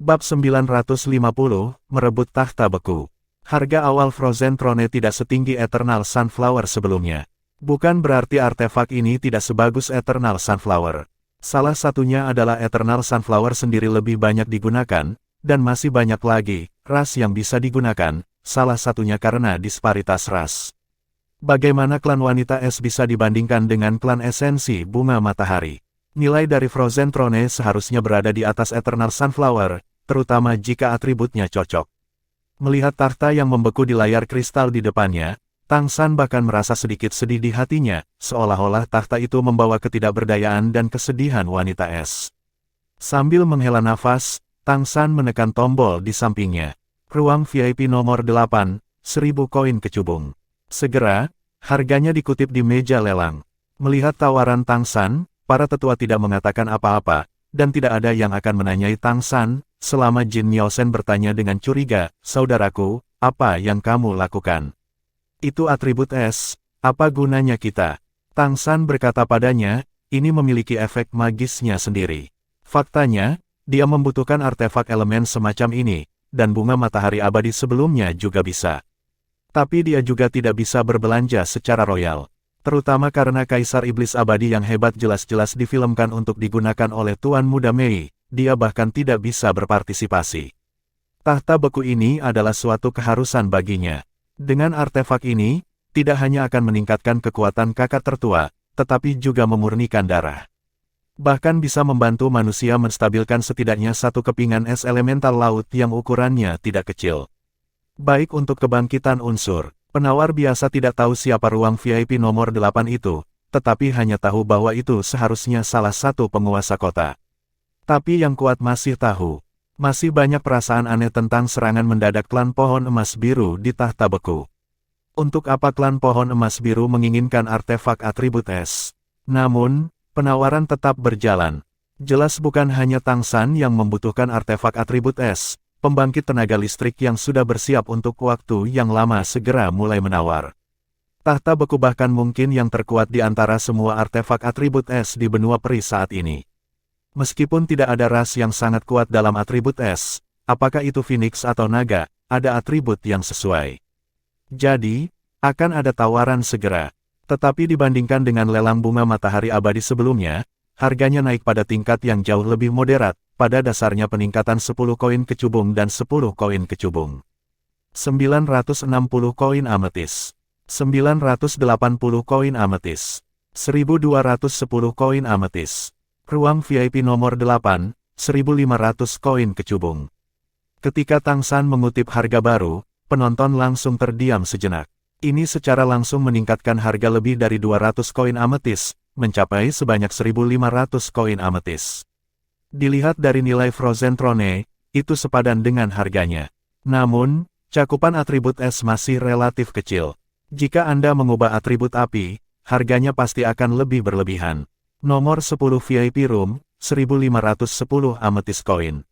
Bab 950, merebut tahta beku. Harga awal Frozen Throne tidak setinggi Eternal Sunflower sebelumnya. Bukan berarti artefak ini tidak sebagus Eternal Sunflower. Salah satunya adalah Eternal Sunflower sendiri lebih banyak digunakan, dan masih banyak lagi ras yang bisa digunakan, salah satunya karena disparitas ras. Bagaimana klan wanita es bisa dibandingkan dengan klan esensi bunga matahari? Nilai dari Frozen Throne seharusnya berada di atas Eternal Sunflower, terutama jika atributnya cocok. Melihat tahta yang membeku di layar kristal di depannya, Tang San bahkan merasa sedikit sedih di hatinya, seolah-olah takhta itu membawa ketidakberdayaan dan kesedihan wanita es. Sambil menghela nafas, Tang San menekan tombol di sampingnya. Ruang VIP nomor 8, 1000 koin kecubung. Segera, harganya dikutip di meja lelang. Melihat tawaran Tang San, para tetua tidak mengatakan apa-apa, dan tidak ada yang akan menanyai Tang San, selama Jin Miaosen bertanya dengan curiga, "Saudaraku, apa yang kamu lakukan? Itu atribut es, apa gunanya kita?" Tang San berkata padanya, ini memiliki efek magisnya sendiri. Faktanya, dia membutuhkan artefak elemen semacam ini, dan bunga matahari abadi sebelumnya juga bisa. Tapi dia juga tidak bisa berbelanja secara royal. Terutama karena Kaisar Iblis Abadi yang hebat jelas-jelas difilmkan untuk digunakan oleh Tuan Muda Mei, dia bahkan tidak bisa berpartisipasi. Tahta beku ini adalah suatu keharusan baginya. Dengan artefak ini, tidak hanya akan meningkatkan kekuatan kakak tertua, tetapi juga memurnikan darah. Bahkan bisa membantu manusia menstabilkan setidaknya satu kepingan es elemental laut yang ukurannya tidak kecil. Baik untuk kebangkitan unsur, penawar biasa tidak tahu siapa ruang VIP nomor 8 itu, tetapi hanya tahu bahwa itu seharusnya salah satu penguasa kota. Tapi yang kuat masih tahu. Masih banyak perasaan aneh tentang serangan mendadak klan pohon emas biru di tahta beku. Untuk apa klan pohon emas biru menginginkan artefak atribut es? Namun, penawaran tetap berjalan. Jelas bukan hanya Tang San yang membutuhkan artefak atribut es, pembangkit tenaga listrik yang sudah bersiap untuk waktu yang lama segera mulai menawar. Tahta beku bahkan mungkin yang terkuat di antara semua artefak atribut es di benua peri saat ini. Meskipun tidak ada ras yang sangat kuat dalam atribut es, apakah itu Phoenix atau naga, ada atribut yang sesuai. Jadi, akan ada tawaran segera. Tetapi dibandingkan dengan lelang bunga matahari abadi sebelumnya, harganya naik pada tingkat yang jauh lebih moderat, pada dasarnya peningkatan 10 koin kecubung dan 10 koin kecubung. 960 koin ametis. 980 koin ametis. 1210 koin ametis. Ruang VIP nomor 8, 1500 koin kecubung. Ketika Tang San mengutip harga baru, penonton langsung terdiam sejenak. Ini secara langsung meningkatkan harga lebih dari 200 koin ametis, mencapai sebanyak 1500 koin ametis. Dilihat dari nilai Frozen Throne, itu sepadan dengan harganya. Namun, cakupan atribut es masih relatif kecil. Jika Anda mengubah atribut api, harganya pasti akan lebih berlebihan. Nomor 10 VIP Room, 1510 ametis koin.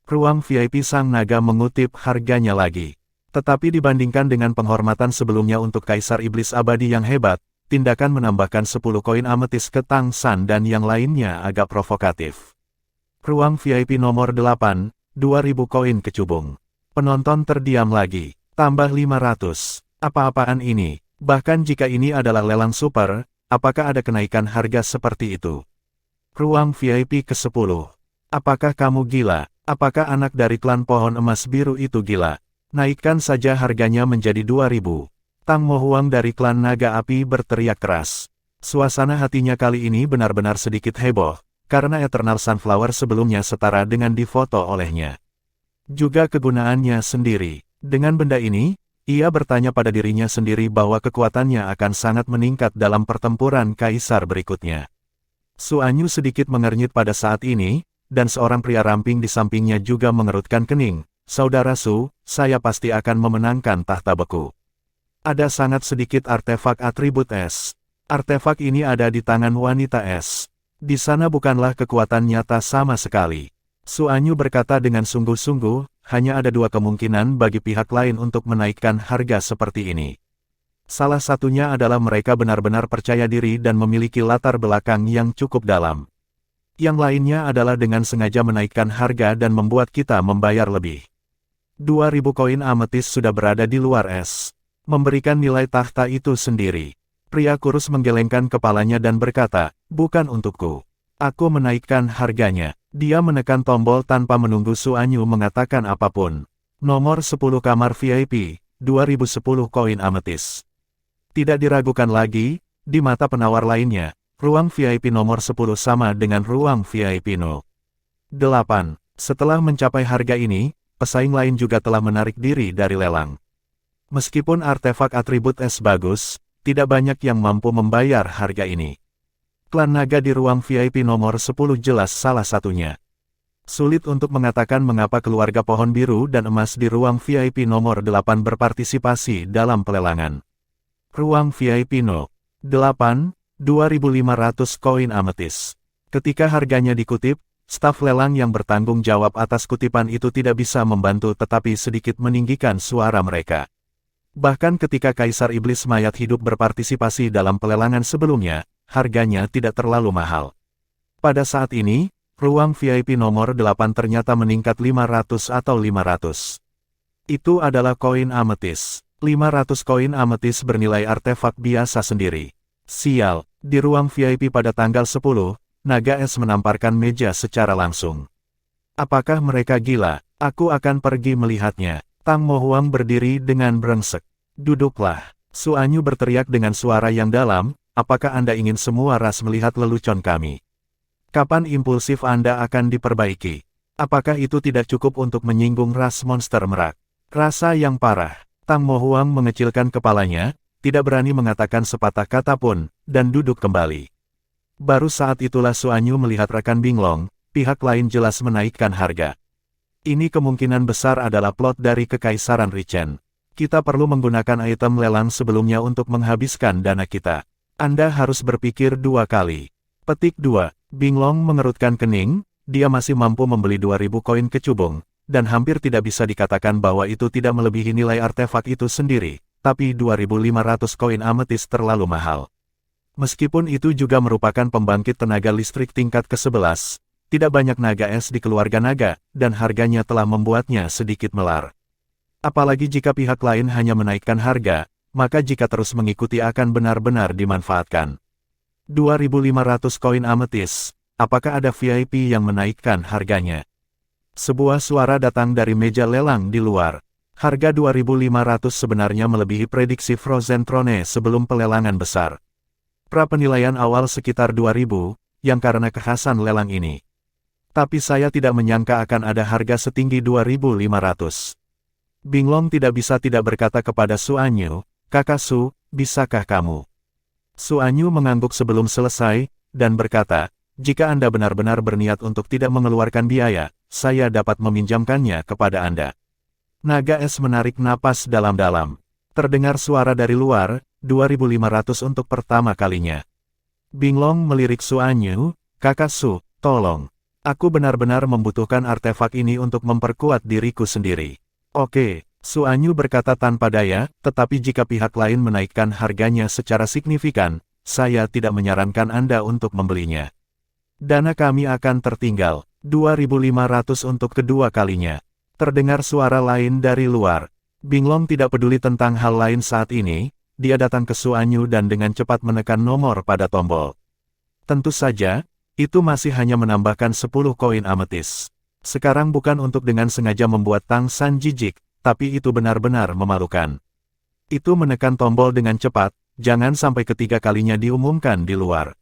Ruang VIP Sang Naga mengutip harganya lagi. Tetapi dibandingkan dengan penghormatan sebelumnya untuk Kaisar Iblis Abadi yang hebat, tindakan menambahkan 10 koin ametis ke Tang San dan yang lainnya agak provokatif. Ruang VIP nomor 8, 2000 koin kecubung. Penonton terdiam lagi. Tambah 500. Apa-apaan ini? Bahkan jika ini adalah lelang super, apakah ada kenaikan harga seperti itu? Ruang VIP ke-10. Apakah kamu gila? Apakah anak dari klan pohon emas biru itu gila? Naikkan saja harganya menjadi 2000. Tang Mo Huang dari klan naga api berteriak keras. Suasana hatinya kali ini benar-benar sedikit heboh, karena Eternal Sunflower sebelumnya setara dengan difoto olehnya. Juga kegunaannya sendiri. Dengan benda ini, ia bertanya pada dirinya sendiri bahwa kekuatannya akan sangat meningkat dalam pertempuran kaisar berikutnya. Su Anyu sedikit mengernyit pada saat ini, dan seorang pria ramping di sampingnya juga mengerutkan kening. Saudara Su, saya pasti akan memenangkan tahta beku. Ada sangat sedikit artefak atribut es. Artefak ini ada di tangan wanita es. Di sana bukanlah kekuatan nyata sama sekali. Su Anyu berkata dengan sungguh-sungguh, hanya ada dua kemungkinan bagi pihak lain untuk menaikkan harga seperti ini. Salah satunya adalah mereka benar-benar percaya diri dan memiliki latar belakang yang cukup dalam. Yang lainnya adalah dengan sengaja menaikkan harga dan membuat kita membayar lebih. 2000 koin ametis sudah berada di luar es. Memberikan nilai tahta itu sendiri. Pria kurus menggelengkan kepalanya dan berkata, bukan untukku. Aku menaikkan harganya. Dia menekan tombol tanpa menunggu Su Anyu mengatakan apapun. Nomor 10 kamar VIP, 2010 koin ametis. Tidak diragukan lagi, di mata penawar lainnya, ruang VIP nomor 10 sama dengan ruang VIP No. 8. Setelah mencapai harga ini, pesaing lain juga telah menarik diri dari lelang. Meskipun artefak atribut es bagus, tidak banyak yang mampu membayar harga ini. Klan naga di ruang VIP nomor 10 jelas salah satunya. Sulit untuk mengatakan mengapa keluarga pohon biru dan emas di ruang VIP nomor 8 berpartisipasi dalam pelelangan. Ruang VIP No. 8, 2.500 koin ametis. Ketika harganya dikutip, staf lelang yang bertanggung jawab atas kutipan itu tidak bisa membantu tetapi sedikit meninggikan suara mereka. Bahkan ketika Kaisar Iblis Mayat Hidup berpartisipasi dalam pelelangan sebelumnya, harganya tidak terlalu mahal. Pada saat ini, ruang VIP nomor 8 ternyata meningkat 500 atau 500. Itu adalah koin ametis. 500 koin ametis bernilai artefak biasa sendiri. Sial, di ruang VIP pada tanggal 10, Naga Es menamparkan meja secara langsung. Apakah mereka gila? Aku akan pergi melihatnya. Tang Mo Huang berdiri dengan brengsek. Duduklah. Su Anyu berteriak dengan suara yang dalam, apakah Anda ingin semua ras melihat lelucon kami? Kapan impulsif Anda akan diperbaiki? Apakah itu tidak cukup untuk menyinggung ras monster merak? Rasa yang parah. Tang Mo Huang mengecilkan kepalanya, tidak berani mengatakan sepatah kata pun, dan duduk kembali. Baru saat itulah Su Anyu melihat rekan Binglong, pihak lain jelas menaikkan harga. Ini kemungkinan besar adalah plot dari Kekaisaran Richen. Kita perlu menggunakan item lelang sebelumnya untuk menghabiskan dana kita. Anda harus berpikir dua kali. Petik 2. Binglong mengerutkan kening, dia masih mampu membeli 2.000 koin kecubung, dan hampir tidak bisa dikatakan bahwa itu tidak melebihi nilai artefak itu sendiri, tapi 2.500 koin ametis terlalu mahal. Meskipun itu juga merupakan pembangkit tenaga listrik tingkat ke-11, tidak banyak naga es di keluarga naga, dan harganya telah membuatnya sedikit melar. Apalagi jika pihak lain hanya menaikkan harga, maka jika terus mengikuti akan benar-benar dimanfaatkan. 2.500 koin ametis, apakah ada VIP yang menaikkan harganya? Sebuah suara datang dari meja lelang di luar. Harga 2.500 sebenarnya melebihi prediksi Frozen Throne sebelum pelelangan besar. Pra-penilaian awal sekitar 2.000, yang karena kekhasan lelang ini. Tapi saya tidak menyangka akan ada harga setinggi 2.500. Binglong tidak bisa tidak berkata kepada Su Anyu, "Kakak Su, bisakah kamu?" Su Anyu mengangguk sebelum selesai, dan berkata, "Jika Anda benar-benar berniat untuk tidak mengeluarkan biaya, saya dapat meminjamkannya kepada Anda." Naga es menarik napas dalam-dalam. Terdengar suara dari luar, 2.500 untuk pertama kalinya. Binglong melirik Su Anyu, "Kakak Su, tolong. Aku benar-benar membutuhkan artefak ini untuk memperkuat diriku sendiri." "Oke," Su Anyu berkata tanpa daya, "tetapi jika pihak lain menaikkan harganya secara signifikan, saya tidak menyarankan Anda untuk membelinya. Dana kami akan tertinggal." 2.500 untuk kedua kalinya. Terdengar suara lain dari luar. Binglong tidak peduli tentang hal lain saat ini, dia datang ke Su Anyu dan dengan cepat menekan nomor pada tombol. Tentu saja, itu masih hanya menambahkan 10 koin ametis. Sekarang bukan untuk dengan sengaja membuat Tang San jijik, tapi itu benar-benar memalukan. Itu menekan tombol dengan cepat, jangan sampai ketiga kalinya diumumkan di luar.